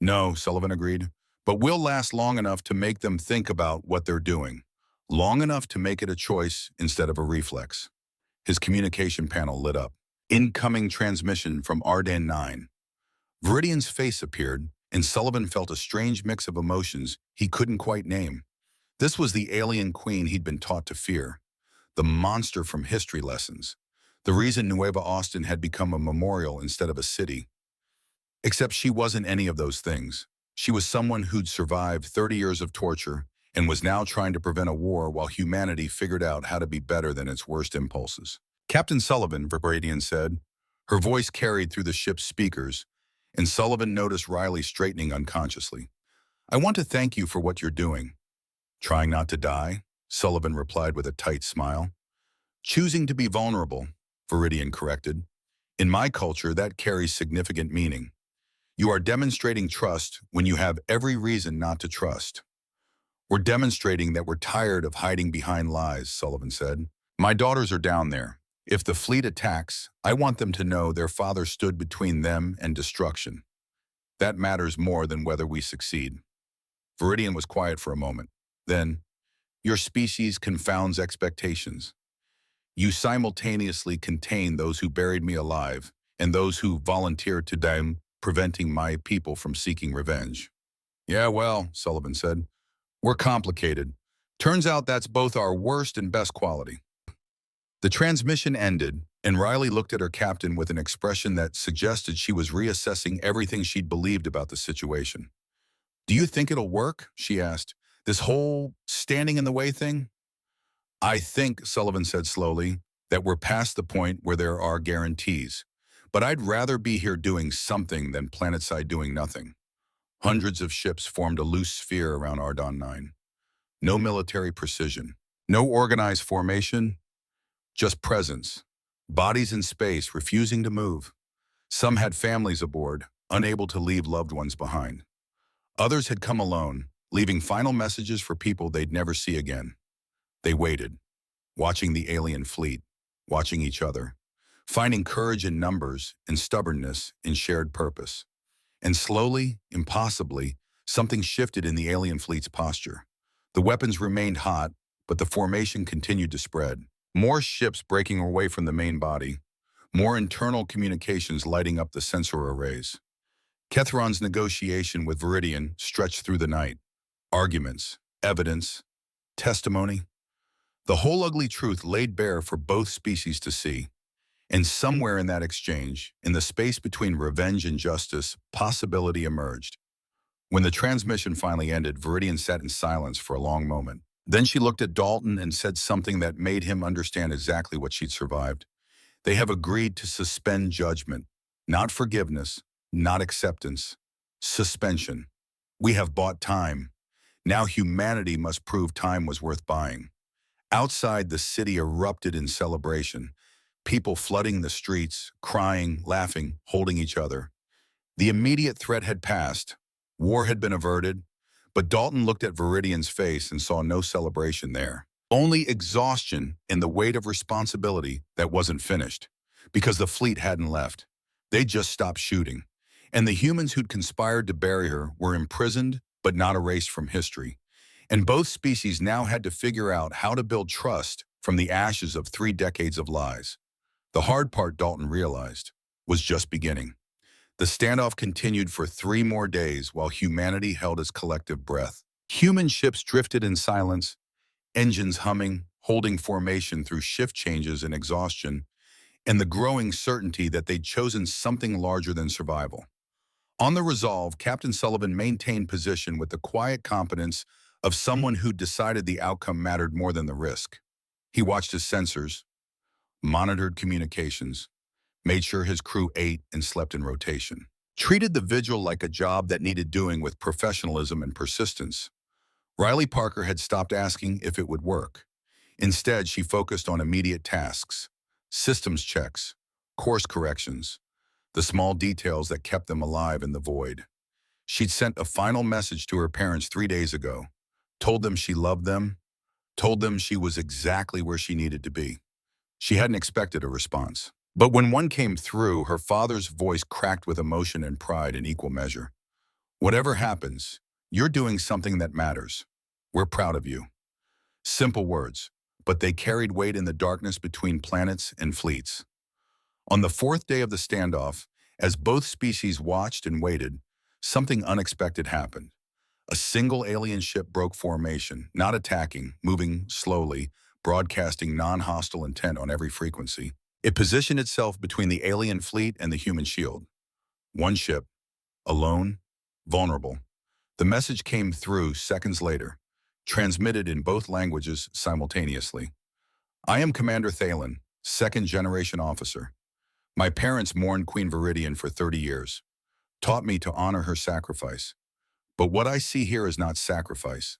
S1: "No," Sullivan agreed, "but we'll last long enough to make them think about what they're doing. Long enough to make it a choice instead of a reflex." His communication panel lit up. "Incoming transmission from Ardan 9. Viridian's face appeared, and Sullivan felt a strange mix of emotions he couldn't quite name. This was the alien queen he'd been taught to fear, the monster from history lessons, the reason Nueva Austin had become a memorial instead of a city. Except she wasn't any of those things. She was someone who'd survived 30 years of torture and was now trying to prevent a war while humanity figured out how to be better than its worst impulses. "Captain Sullivan," Viridian said. Her voice carried through the ship's speakers, and Sullivan noticed Riley straightening unconsciously. "I want to thank you for what you're doing." "Trying not to die," Sullivan replied with a tight smile. "Choosing to be vulnerable," Viridian corrected. "In my culture, that carries significant meaning. You are demonstrating trust when you have every reason not to trust." "We're demonstrating that we're tired of hiding behind lies," Sullivan said. "My daughters are down there. If the fleet attacks, I want them to know their father stood between them and destruction. That matters more than whether we succeed." Viridian was quiet for a moment. Then, "Your species confounds expectations. You simultaneously contain those who buried me alive and those who volunteered to die, preventing my people from seeking revenge." "Yeah, well," Sullivan said, "we're complicated. Turns out that's both our worst and best quality." The transmission ended, and Riley looked at her captain with an expression that suggested she was reassessing everything she'd believed about the situation. "Do you think it'll work?" she asked. "This whole standing in the way thing?" "I think," Sullivan said slowly, "that we're past the point where there are guarantees. But I'd rather be here doing something than planetside doing nothing." Hundreds of ships formed a loose sphere around Ardan 9. No military precision, no organized formation, just presence. Bodies in space, refusing to move. Some had families aboard, unable to leave loved ones behind. Others had come alone, leaving final messages for people they'd never see again. They waited, watching the alien fleet, watching each other, finding courage in numbers and stubbornness in shared purpose. And slowly, impossibly, something shifted in the alien fleet's posture. The weapons remained hot, but the formation continued to spread. More ships breaking away from the main body, more internal communications lighting up the sensor arrays. Kethron's negotiation with Viridian stretched through the night. Arguments, evidence, testimony. The whole ugly truth laid bare for both species to see. And somewhere in that exchange, in the space between revenge and justice, possibility emerged. When the transmission finally ended, Viridian sat in silence for a long moment. Then she looked at Dalton and said something that made him understand exactly what she'd survived. "They have agreed to suspend judgment. Not forgiveness, not acceptance. Suspension. We have bought time. Now humanity must prove time was worth buying." Outside, the city erupted in celebration. People flooding the streets, crying, laughing, holding each other. The immediate threat had passed. War had been averted. But Dalton looked at Viridian's face and saw no celebration there. Only exhaustion and the weight of responsibility that wasn't finished. Because the fleet hadn't left. They'd just stopped shooting. And the humans who'd conspired to bury her were imprisoned, but not erased from history. And both species now had to figure out how to build trust from the ashes of 3 decades of lies. The hard part, Dalton realized, was just beginning. The standoff continued for 3 more days while humanity held its collective breath. Human ships drifted in silence, engines humming, holding formation through shift changes and exhaustion, and the growing certainty that they'd chosen something larger than survival. On the Resolve, Captain Sullivan maintained position with the quiet competence of someone who decided the outcome mattered more than the risk. He watched his sensors, monitored communications, made sure his crew ate and slept in rotation, treated the vigil like a job that needed doing with professionalism and persistence. Riley Parker had stopped asking if it would work. Instead, she focused on immediate tasks, systems checks, course corrections, the small details that kept them alive in the void. She'd sent a final message to her parents 3 days ago, told them she loved them, told them she was exactly where she needed to be. She hadn't expected a response. But when one came through, her father's voice cracked with emotion and pride in equal measure. Whatever happens, you're doing something that matters. We're proud of you. Simple words, but they carried weight in the darkness between planets and fleets. On the fourth day of the standoff, as both species watched and waited, something unexpected happened. A single alien ship broke formation, not attacking, moving slowly, broadcasting non-hostile intent on every frequency. It positioned itself between the alien fleet and the human shield. One ship, alone, vulnerable. The message came through seconds later, transmitted in both languages simultaneously. I am Commander Thalen, second-generation officer. My parents mourned Queen Viridian for 30 years, taught me to honor her sacrifice. But what I see here is not sacrifice.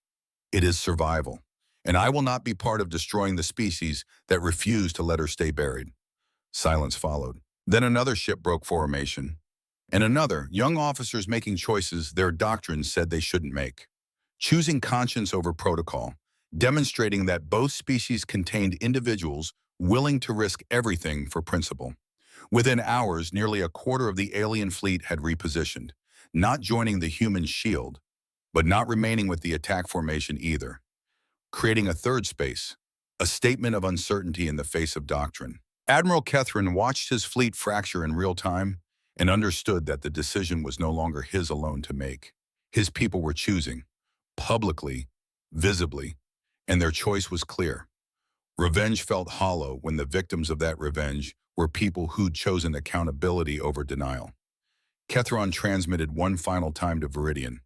S1: It is survival. And I will not be part of destroying the species that refuse to let her stay buried. Silence followed. Then another ship broke formation. And another, young officers making choices their doctrines said they shouldn't make. Choosing conscience over protocol, demonstrating that both species contained individuals willing to risk everything for principle. Within hours, nearly a quarter of the alien fleet had repositioned, not joining the human shield, but not remaining with the attack formation either, creating a third space, a statement of uncertainty in the face of doctrine. Admiral Kethrin watched his fleet fracture in real time and understood that the decision was no longer his alone to make. His people were choosing, publicly, visibly, and their choice was clear. Revenge felt hollow when the victims of that revenge were people who'd chosen accountability over denial. Kethron transmitted one final time to Viridian.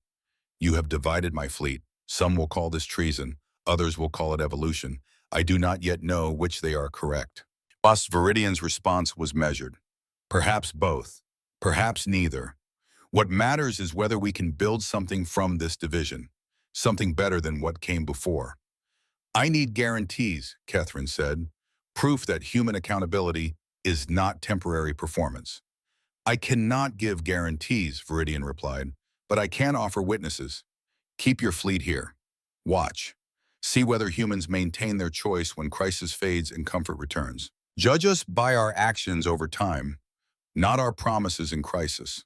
S1: You have divided my fleet. Some will call this treason. Others will call it evolution. I do not yet know which they are correct. Thus, Viridian's response was measured. Perhaps both. Perhaps neither. What matters is whether we can build something from this division, something better than what came before. I need guarantees, Kethrin said. Proof that human accountability is not temporary performance. I cannot give guarantees, Viridian replied, but I can offer witnesses. Keep your fleet here. Watch. See whether humans maintain their choice when crisis fades and comfort returns. Judge us by our actions over time, not our promises in crisis.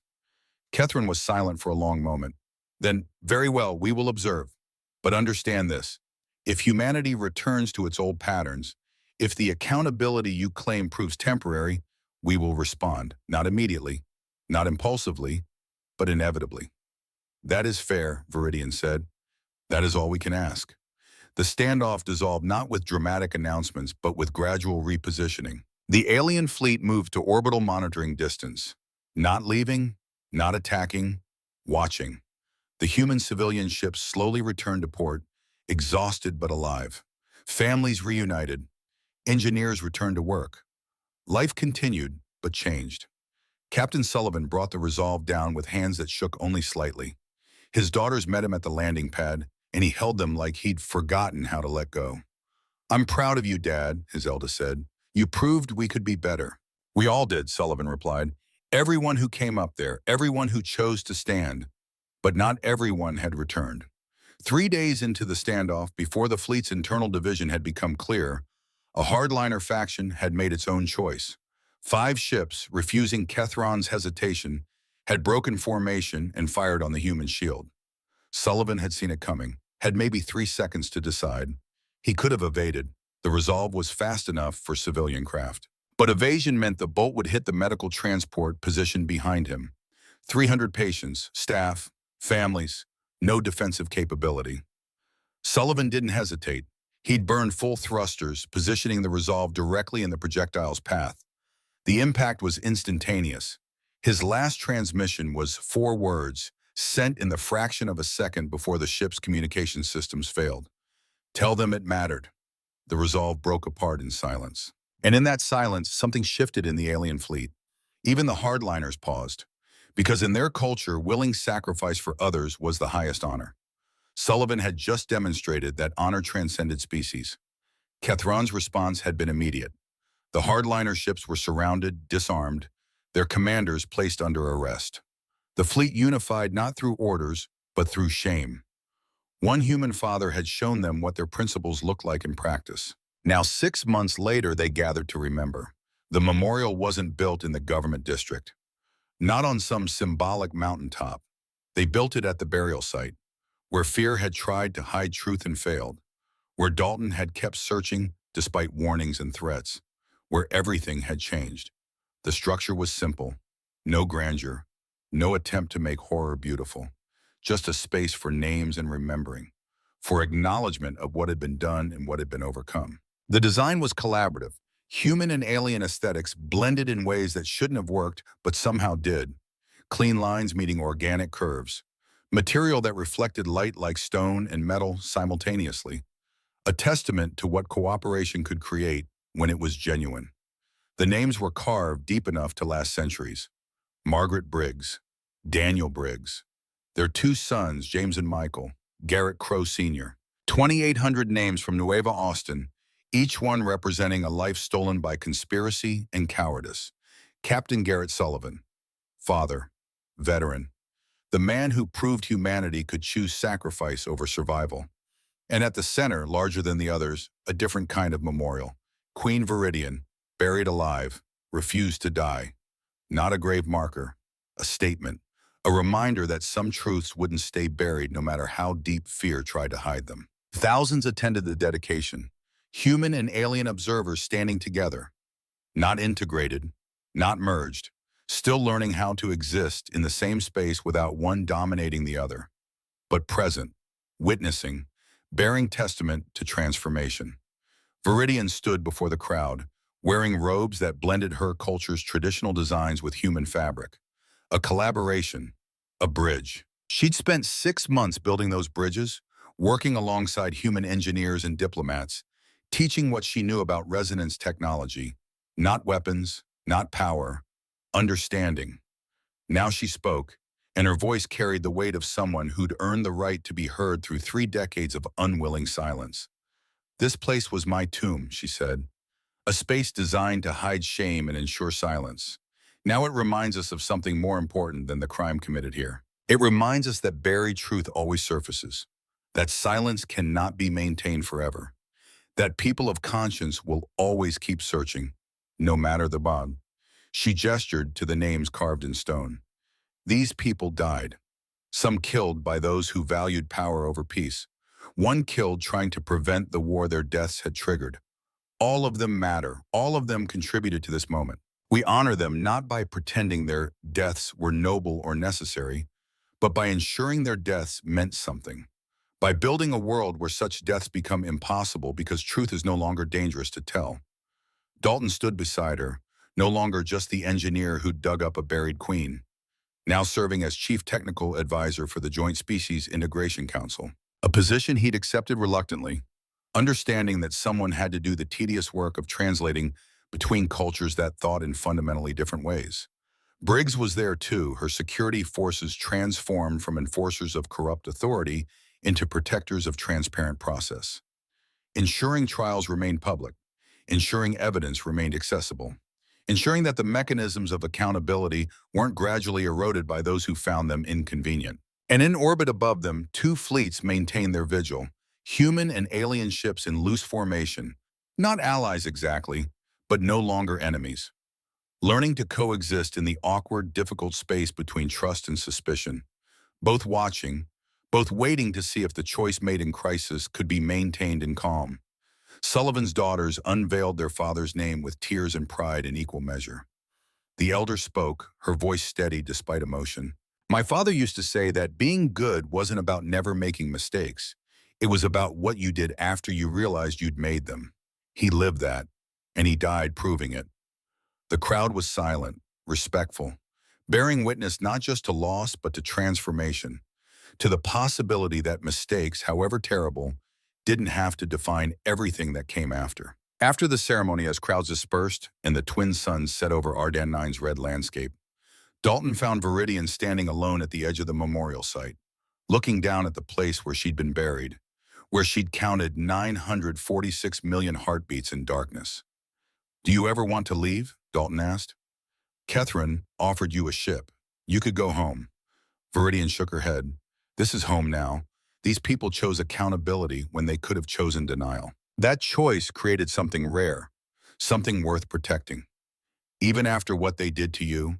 S1: Kethrin was silent for a long moment. Then, very well, we will observe. But understand this. If humanity returns to its old patterns, if the accountability you claim proves temporary, we will respond, not immediately, not impulsively, but inevitably. That is fair, Viridian said. That is all we can ask. The standoff dissolved not with dramatic announcements, but with gradual repositioning. The alien fleet moved to orbital monitoring distance, not leaving, not attacking, watching. The human civilian ships slowly returned to port, exhausted but alive. Families reunited. Engineers returned to work. Life continued, but changed. Captain Sullivan brought the resolve down with hands that shook only slightly. His daughters met him at the landing pad, and he held them like he'd forgotten how to let go. I'm proud of you, Dad, his eldest said. You proved we could be better. We all did, Sullivan replied. Everyone who came up there, everyone who chose to stand. But not everyone had returned. 3 days into the standoff, before the fleet's internal division had become clear, a hardliner faction had made its own choice. 5 ships, refusing Kethron's hesitation, had broken formation and fired on the human shield. Sullivan had seen it coming, had maybe 3 seconds to decide. He could have evaded. The resolve was fast enough for civilian craft. But evasion meant the bolt would hit the medical transport positioned behind him. 300 patients, staff, families, no defensive capability. Sullivan didn't hesitate. He'd burned full thrusters, positioning the resolve directly in the projectile's path. The impact was instantaneous. His last transmission was 4 words, sent in the fraction of a second before the ship's communication systems failed. Tell them it mattered. The resolve broke apart in silence. And in that silence, something shifted in the alien fleet. Even the hardliners paused, because in their culture, willing sacrifice for others was the highest honor. Sullivan had just demonstrated that honor transcended species. Kethron's response had been immediate. The hardliner ships were surrounded, disarmed, their commanders placed under arrest. The fleet unified not through orders, but through shame. One human father had shown them what their principles looked like in practice. Now, 6 months later, they gathered to remember. The memorial wasn't built in the government district, not on some symbolic mountaintop. They built it at the burial site, where fear had tried to hide truth and failed, where Dalton had kept searching despite warnings and threats, where everything had changed. The structure was simple, no grandeur, no attempt to make horror beautiful, just a space for names and remembering, for acknowledgement of what had been done and what had been overcome. The design was collaborative. Human and alien aesthetics blended in ways that shouldn't have worked, but somehow did. Clean lines meeting organic curves. Material that reflected light like stone and metal simultaneously. A testament to what cooperation could create when it was genuine. The names were carved deep enough to last centuries. Margaret Briggs, Daniel Briggs, their two sons, James and Michael, Garrett Crow Sr. 2,800 names from Nueva Austin, each one representing a life stolen by conspiracy and cowardice. Captain Garrett Sullivan, father, veteran, the man who proved humanity could choose sacrifice over survival. And at the center, larger than the others, a different kind of memorial. Queen Viridian, buried alive, refused to die. Not a grave marker, a statement, a reminder that some truths wouldn't stay buried no matter how deep fear tried to hide them. Thousands attended the dedication, human and alien observers standing together, not integrated, not merged, still learning how to exist in the same space without one dominating the other, but present, witnessing, bearing testament to transformation. Viridian stood before the crowd, wearing robes that blended her culture's traditional designs with human fabric. A collaboration, a bridge. She'd spent 6 months building those bridges, working alongside human engineers and diplomats, teaching what she knew about resonance technology, not weapons, not power, understanding. Now she spoke, and her voice carried the weight of someone who'd earned the right to be heard through 3 decades of unwilling silence. "This place was my tomb," she said, "a space designed to hide shame and ensure silence. Now it reminds us of something more important than the crime committed here. It reminds us that buried truth always surfaces, that silence cannot be maintained forever, that people of conscience will always keep searching, no matter the bond." She gestured to the names carved in stone. These people died, some killed by those who valued power over peace, one killed trying to prevent the war their deaths had triggered. All of them matter. All of them contributed to this moment. We honor them not by pretending their deaths were noble or necessary, but by ensuring their deaths meant something. By building a world where such deaths become impossible because truth is no longer dangerous to tell. Dalton stood beside her, no longer just the engineer who dug up a buried queen, now serving as Chief Technical Advisor for the Joint Species Integration Council, a position he'd accepted reluctantly, understanding that someone had to do the tedious work of translating between cultures that thought in fundamentally different ways. Briggs was there too, her security forces transformed from enforcers of corrupt authority into protectors of transparent process. Ensuring trials remained public, ensuring evidence remained accessible, ensuring that the mechanisms of accountability weren't gradually eroded by those who found them inconvenient. And in orbit above them, 2 fleets maintained their vigil, human and alien ships in loose formation, not allies exactly, but no longer enemies. Learning to coexist in the awkward, difficult space between trust and suspicion, both watching, both waiting to see if the choice made in crisis could be maintained in calm. Sullivan's daughters unveiled their father's name with tears and pride in equal measure. The elder spoke, her voice steady despite emotion. "My father used to say that being good wasn't about never making mistakes. It was about what you did after you realized you'd made them. He lived that, and he died proving it." The crowd was silent, respectful, bearing witness not just to loss but to transformation, to the possibility that mistakes, however terrible, didn't have to define everything that came after. After the ceremony, as crowds dispersed and the twin suns set over Ardan 9's red landscape, Dalton found Viridian standing alone at the edge of the memorial site, looking down at the place where she'd been buried, where she'd counted 946 million heartbeats in darkness. "Do you ever want to leave?" Dalton asked. "Catherine offered you a ship. You could go home." Viridian shook her head. "This is home now. These people chose accountability when they could have chosen denial. That choice created something rare, something worth protecting. Even after what they did to you,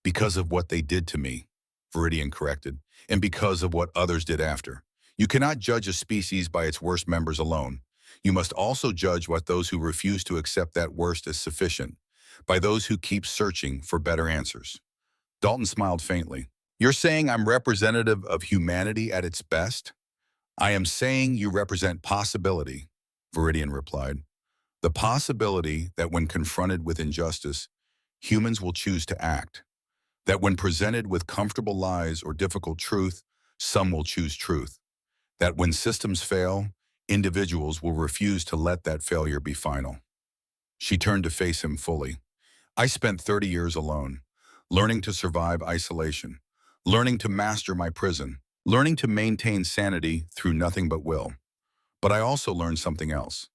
S1: because of what they did to me," Viridian corrected, "and because of what others did after. You cannot judge a species by its worst members alone. You must also judge what those who refuse to accept that worst as sufficient, by those who keep searching for better answers." Dalton smiled faintly. "You're saying I'm representative of humanity at its best?" "I am saying you represent possibility," Viridian replied. "The possibility that when confronted with injustice, humans will choose to act. That when presented with comfortable lies or difficult truth, some will choose truth. That when systems fail, individuals will refuse to let that failure be final." She turned to face him fully. "I spent 30 years alone, learning to survive isolation, learning to master my prison, learning to maintain sanity through nothing but will. But I also learned something else.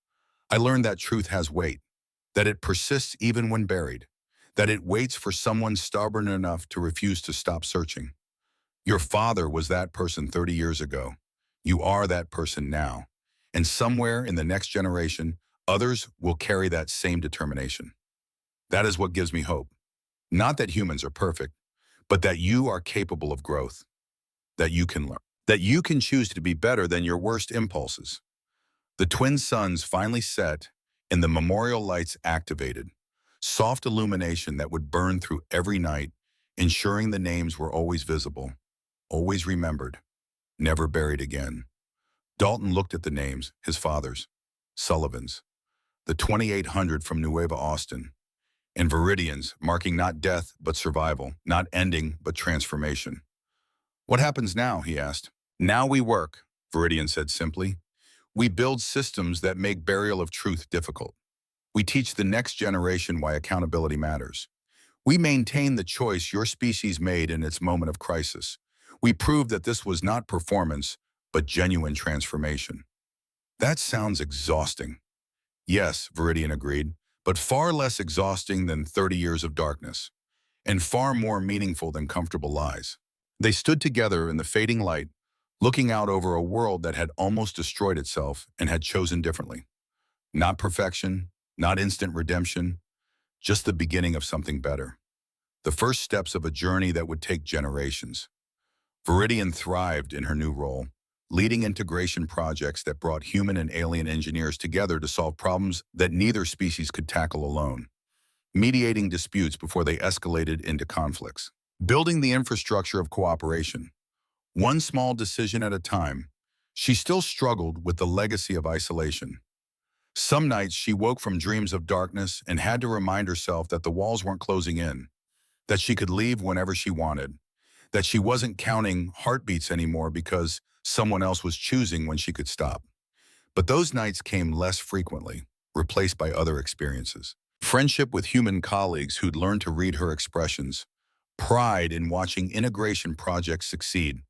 S1: I learned that truth has weight, that it persists even when buried, that it waits for someone stubborn enough to refuse to stop searching. Your father was that person 30 years ago. You are that person now. And somewhere in the next generation, others will carry that same determination. That is what gives me hope. Not that humans are perfect, but that you are capable of growth, that you can learn, that you can choose to be better than your worst impulses." The twin suns finally set and the memorial lights activated, soft illumination that would burn through every night, ensuring the names were always visible, always remembered, never buried again. Dalton looked at the names, his father's, Sullivan's, the 2800 from Nueva Austin, and Viridian's, marking not death but survival, not ending but transformation. "What happens now?" he asked. "Now we work," Viridian said simply. "We build systems that make burial of truth difficult. We teach the next generation why accountability matters. We maintain the choice your species made in its moment of crisis. We prove that this was not performance, but genuine transformation." "That sounds exhausting." "Yes," Viridian agreed, "but far less exhausting than 30 years of darkness, and far more meaningful than comfortable lies." They stood together in the fading light, looking out over a world that had almost destroyed itself and had chosen differently. Not perfection, not instant redemption, just the beginning of something better. The first steps of a journey that would take generations. Viridian thrived in her new role, leading integration projects that brought human and alien engineers together to solve problems that neither species could tackle alone, mediating disputes before they escalated into conflicts, building the infrastructure of cooperation. One small decision at a time, she still struggled with the legacy of isolation. Some nights she woke from dreams of darkness and had to remind herself that the walls weren't closing in, that she could leave whenever she wanted, that she wasn't counting heartbeats anymore because someone else was choosing when she could stop. But those nights came less frequently, replaced by other experiences. Friendship with human colleagues who'd learned to read her expressions, pride in watching integration projects succeed,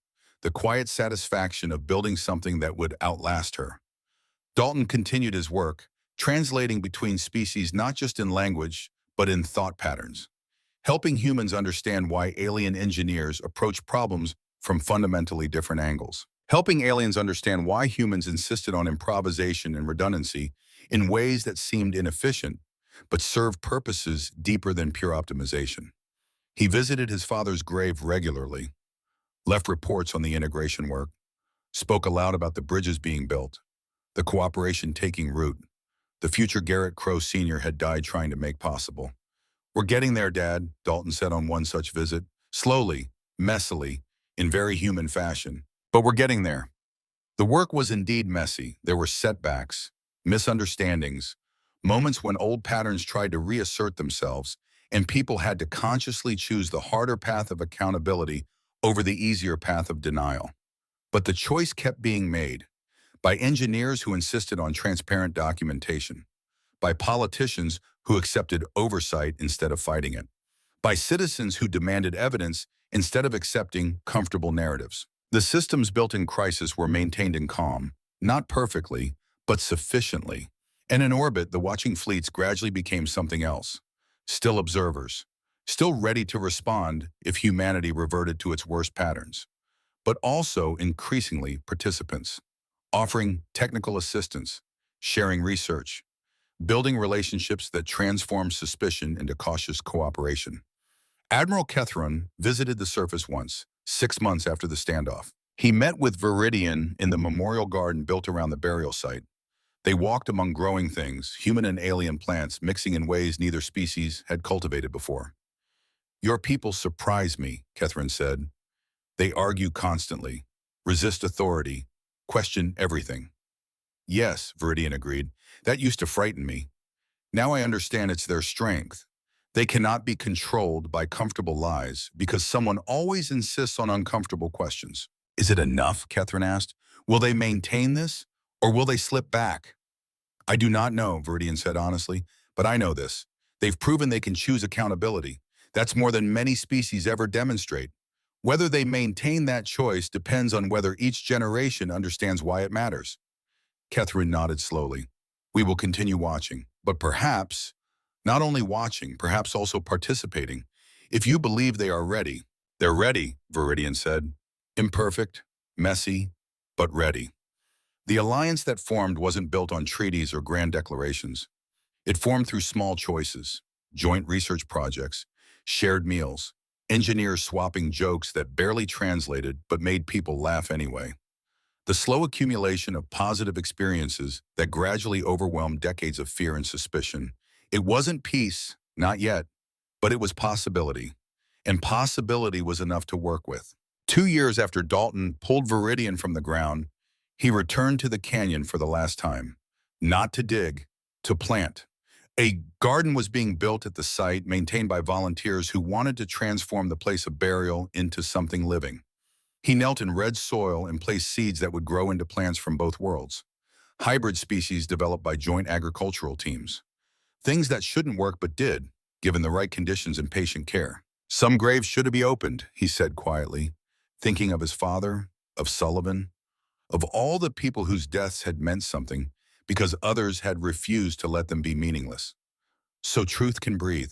S1: the quiet satisfaction of building something that would outlast her. Dalton continued his work, translating between species not just in language, but in thought patterns, helping humans understand why alien engineers approach problems from fundamentally different angles, helping aliens understand why humans insisted on improvisation and redundancy in ways that seemed inefficient, but served purposes deeper than pure optimization. He visited his father's grave regularly, left reports on the integration work, spoke aloud about the bridges being built, the cooperation taking root, the future Garrett Crow Sr. had died trying to make possible. "We're getting there, Dad," Dalton said on one such visit, slowly, messily, in very human fashion. "But we're getting there." The work was indeed messy. There were setbacks, misunderstandings, moments when old patterns tried to reassert themselves, and people had to consciously choose the harder path of accountability over the easier path of denial. But the choice kept being made by engineers who insisted on transparent documentation, by politicians who accepted oversight instead of fighting it, by citizens who demanded evidence instead of accepting comfortable narratives. The systems built in crisis were maintained in calm, not perfectly, but sufficiently. And in orbit, the watching fleets gradually became something else. Still observers, still ready to respond if humanity reverted to its worst patterns, but also increasingly participants, offering technical assistance, sharing research, building relationships that transform suspicion into cautious cooperation. Admiral Kethron visited the surface once, 6 months after the standoff. He met with Viridian in the memorial garden built around the burial site. They walked among growing things, human and alien plants mixing in ways neither species had cultivated before. "Your people surprise me," Kethron said. "They argue constantly, resist authority, question everything." "Yes," Viridian agreed. "That used to frighten me. Now I understand it's their strength. They cannot be controlled by comfortable lies because someone always insists on uncomfortable questions." "Is it enough?" Kethron asked. "Will they maintain this, or will they slip back?" "I do not know," Viridian said honestly, "but I know this. They've proven they can choose accountability. That's more than many species ever demonstrate. Whether they maintain that choice depends on whether each generation understands why it matters." Kethron nodded slowly. "We will continue watching, but perhaps, not only watching, perhaps also participating. If you believe they are ready." "They're ready," Viridian said. "Imperfect, messy, but ready." The alliance that formed wasn't built on treaties or grand declarations. It formed through small choices, joint research projects, shared meals, engineers swapping jokes that barely translated but made people laugh anyway. The slow accumulation of positive experiences that gradually overwhelmed decades of fear and suspicion. It wasn't peace, not yet, but it was possibility. And possibility was enough to work with. 2 years after Dalton pulled Viridian from the ground, he returned to the canyon for the last time. Not to dig, to plant. A garden was being built at the site, maintained by volunteers who wanted to transform the place of burial into something living. He knelt in red soil and placed seeds that would grow into plants from both worlds. Hybrid species developed by joint agricultural teams. Things that shouldn't work but did, given the right conditions and patient care. "Some graves should be opened," he said quietly, thinking of his father, of Sullivan, of all the people whose deaths had meant something because others had refused to let them be meaningless. "So truth can breathe."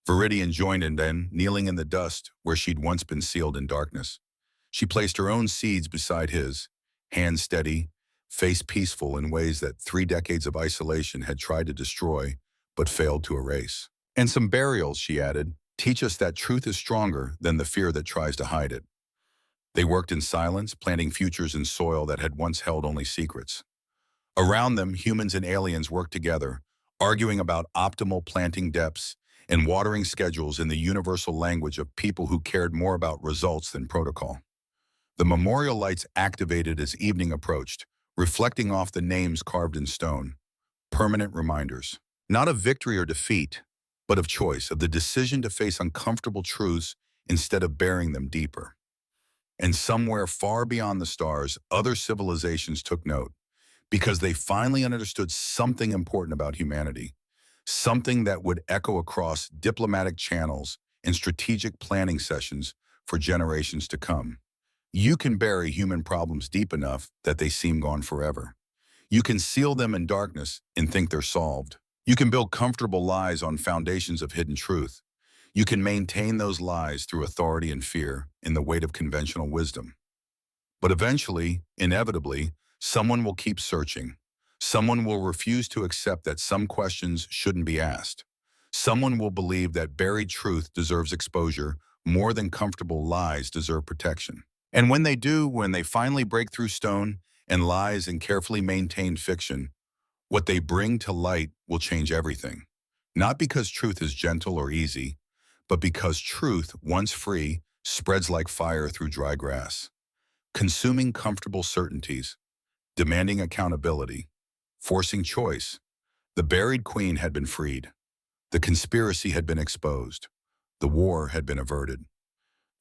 S1: Viridian joined in then, kneeling in the dust where she'd once been sealed in darkness. She placed her own seeds beside his, hands steady, face peaceful in ways that 3 decades of isolation had tried to destroy but failed to erase. "And some burials," she added, "teach us that truth is stronger than the fear that tries to hide it." They worked in silence, planting futures in soil that had once held only secrets. Around them, humans and aliens worked together, arguing about optimal planting depths and watering schedules in the universal language of people who cared more about results than protocol. The memorial lights activated as evening approached, reflecting off the names carved in stone. Permanent reminders, not of victory or defeat, but of choice, of the decision to face uncomfortable truths instead of burying them deeper. And somewhere far beyond the stars, other civilizations took note, because they finally understood something important about humanity, something that would echo across diplomatic channels and strategic planning sessions for generations to come. You can bury human problems deep enough that they seem gone forever. You can seal them in darkness and think they're solved. You can build comfortable lies on foundations of hidden truth. You can maintain those lies through authority and fear in the weight of conventional wisdom. But eventually, inevitably, someone will keep searching. Someone will refuse to accept that some questions shouldn't be asked. Someone will believe that buried truth deserves exposure more than comfortable lies deserve protection. And when they do, when they finally break through stone and lies and carefully maintained fiction, what they bring to light will change everything. Not because truth is gentle or easy, but because truth, once free, spreads like fire through dry grass, consuming comfortable certainties, demanding accountability, forcing choice. The buried queen had been freed. The conspiracy had been exposed. The war had been averted.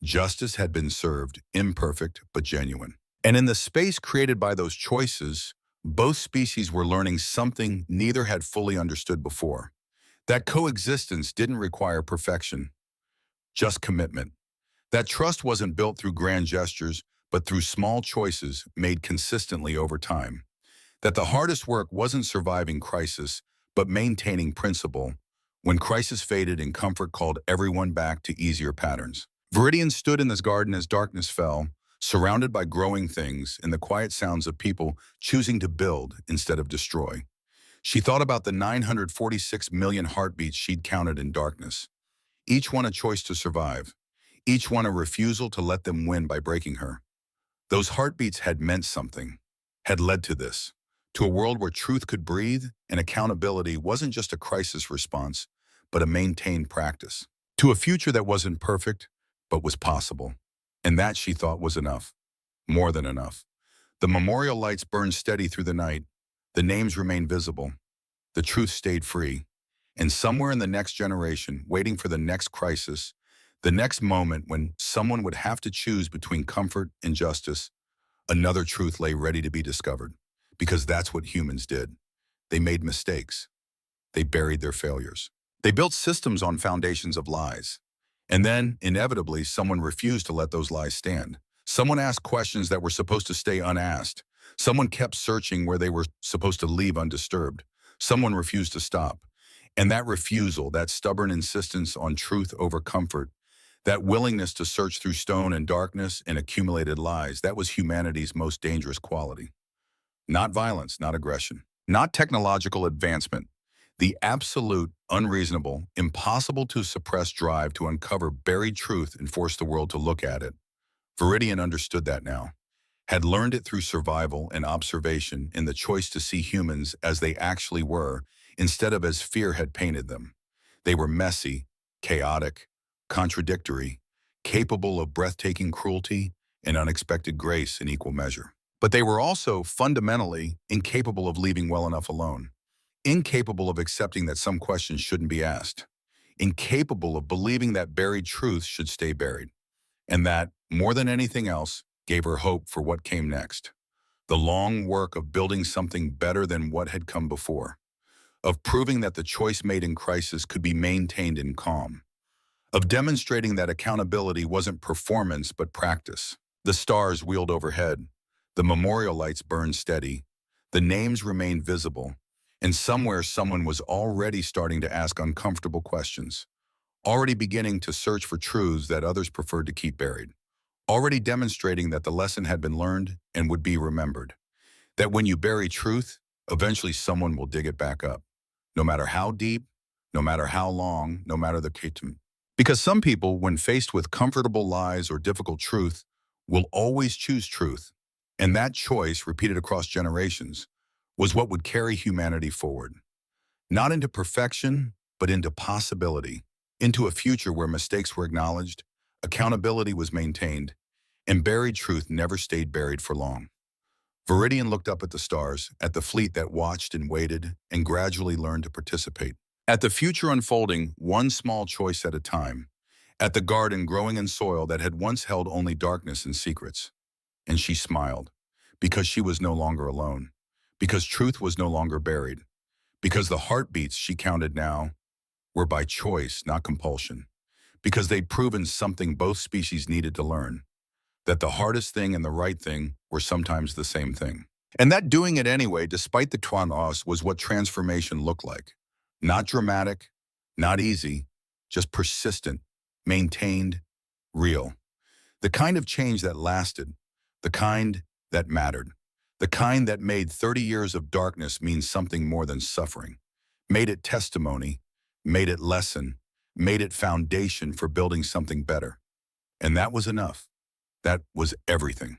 S1: Justice had been served, imperfect but genuine. And in the space created by those choices, Both species were learning something neither had fully understood before. That coexistence didn't require perfection, just commitment. That trust wasn't built through grand gestures, but through small choices made consistently over time. That the hardest work wasn't surviving crisis, but maintaining principle. When crisis faded and comfort called everyone back to easier patterns. Viridian stood in this garden as darkness fell, surrounded by growing things and the quiet sounds of people choosing to build instead of destroy. She thought about the 946 million heartbeats she'd counted in darkness. Each one a choice to survive. Each one a refusal to let them win by breaking her. Those heartbeats had meant something, had led to this, to a world where truth could breathe and accountability wasn't just a crisis response, but a maintained practice. To a future that wasn't perfect, but was possible. And that, she thought, was enough. More than enough. The memorial lights burned steady through the night. The names remained visible. The truth stayed free. And somewhere in the next generation, waiting for the next crisis, the next moment when someone would have to choose between comfort and justice, another truth lay ready to be discovered. Because that's what humans did. They made mistakes. They buried their failures. They built systems on foundations of lies. And then, inevitably, someone refused to let those lies stand. Someone asked questions that were supposed to stay unasked. Someone kept searching where they were supposed to leave undisturbed. Someone refused to stop. And that refusal, that stubborn insistence on truth over comfort, that willingness to search through stone and darkness and accumulated lies, that was humanity's most dangerous quality. Not violence, not aggression, not technological advancement. The absolute, unreasonable, impossible to suppress drive to uncover buried truth and force the world to look at it. Viridian understood that now, had learned it through survival and observation in the choice to see humans as they actually were, instead of as fear had painted them. They were messy, chaotic, contradictory, capable of breathtaking cruelty and unexpected grace in equal measure. But they were also fundamentally incapable of leaving well enough alone. Incapable of accepting that some questions shouldn't be asked. Incapable of believing that buried truths should stay buried. And that, more than anything else, gave her hope for what came next. The long work of building something better than what had come before. Of proving that the choice made in crisis could be maintained in calm. Of demonstrating that accountability wasn't performance but practice. The stars wheeled overhead. The memorial lights burned steady. The names remained visible. And somewhere someone was already starting to ask uncomfortable questions. Already beginning to search for truths that others preferred to keep buried. Already demonstrating that the lesson had been learned and would be remembered. That when you bury truth, eventually someone will dig it back up. No matter how deep, no matter how long, no matter the ketum. Because some people, when faced with comfortable lies or difficult truth, will always choose truth. And that choice, repeated across generations, was what would carry humanity forward. Not into perfection, but into possibility. Into a future where mistakes were acknowledged, accountability was maintained, and buried truth never stayed buried for long. Viridian looked up at the stars, at the fleet that watched and waited and gradually learned to participate. At the future unfolding, one small choice at a time. At the garden growing in soil that had once held only darkness and secrets. And she smiled, because she was no longer alone. Because truth was no longer buried. Because the heartbeats she counted now were by choice, not compulsion. Because they'd proven something both species needed to learn. That the hardest thing and the right thing were sometimes the same thing. And that doing it anyway, despite the chaos, was what transformation looked like. Not dramatic, not easy, just persistent, maintained, real. The kind of change that lasted, the kind that mattered, the kind that made 30 years of darkness mean something more than suffering, made it testimony, made it lesson, made it foundation for building something better. And that was enough. That was everything.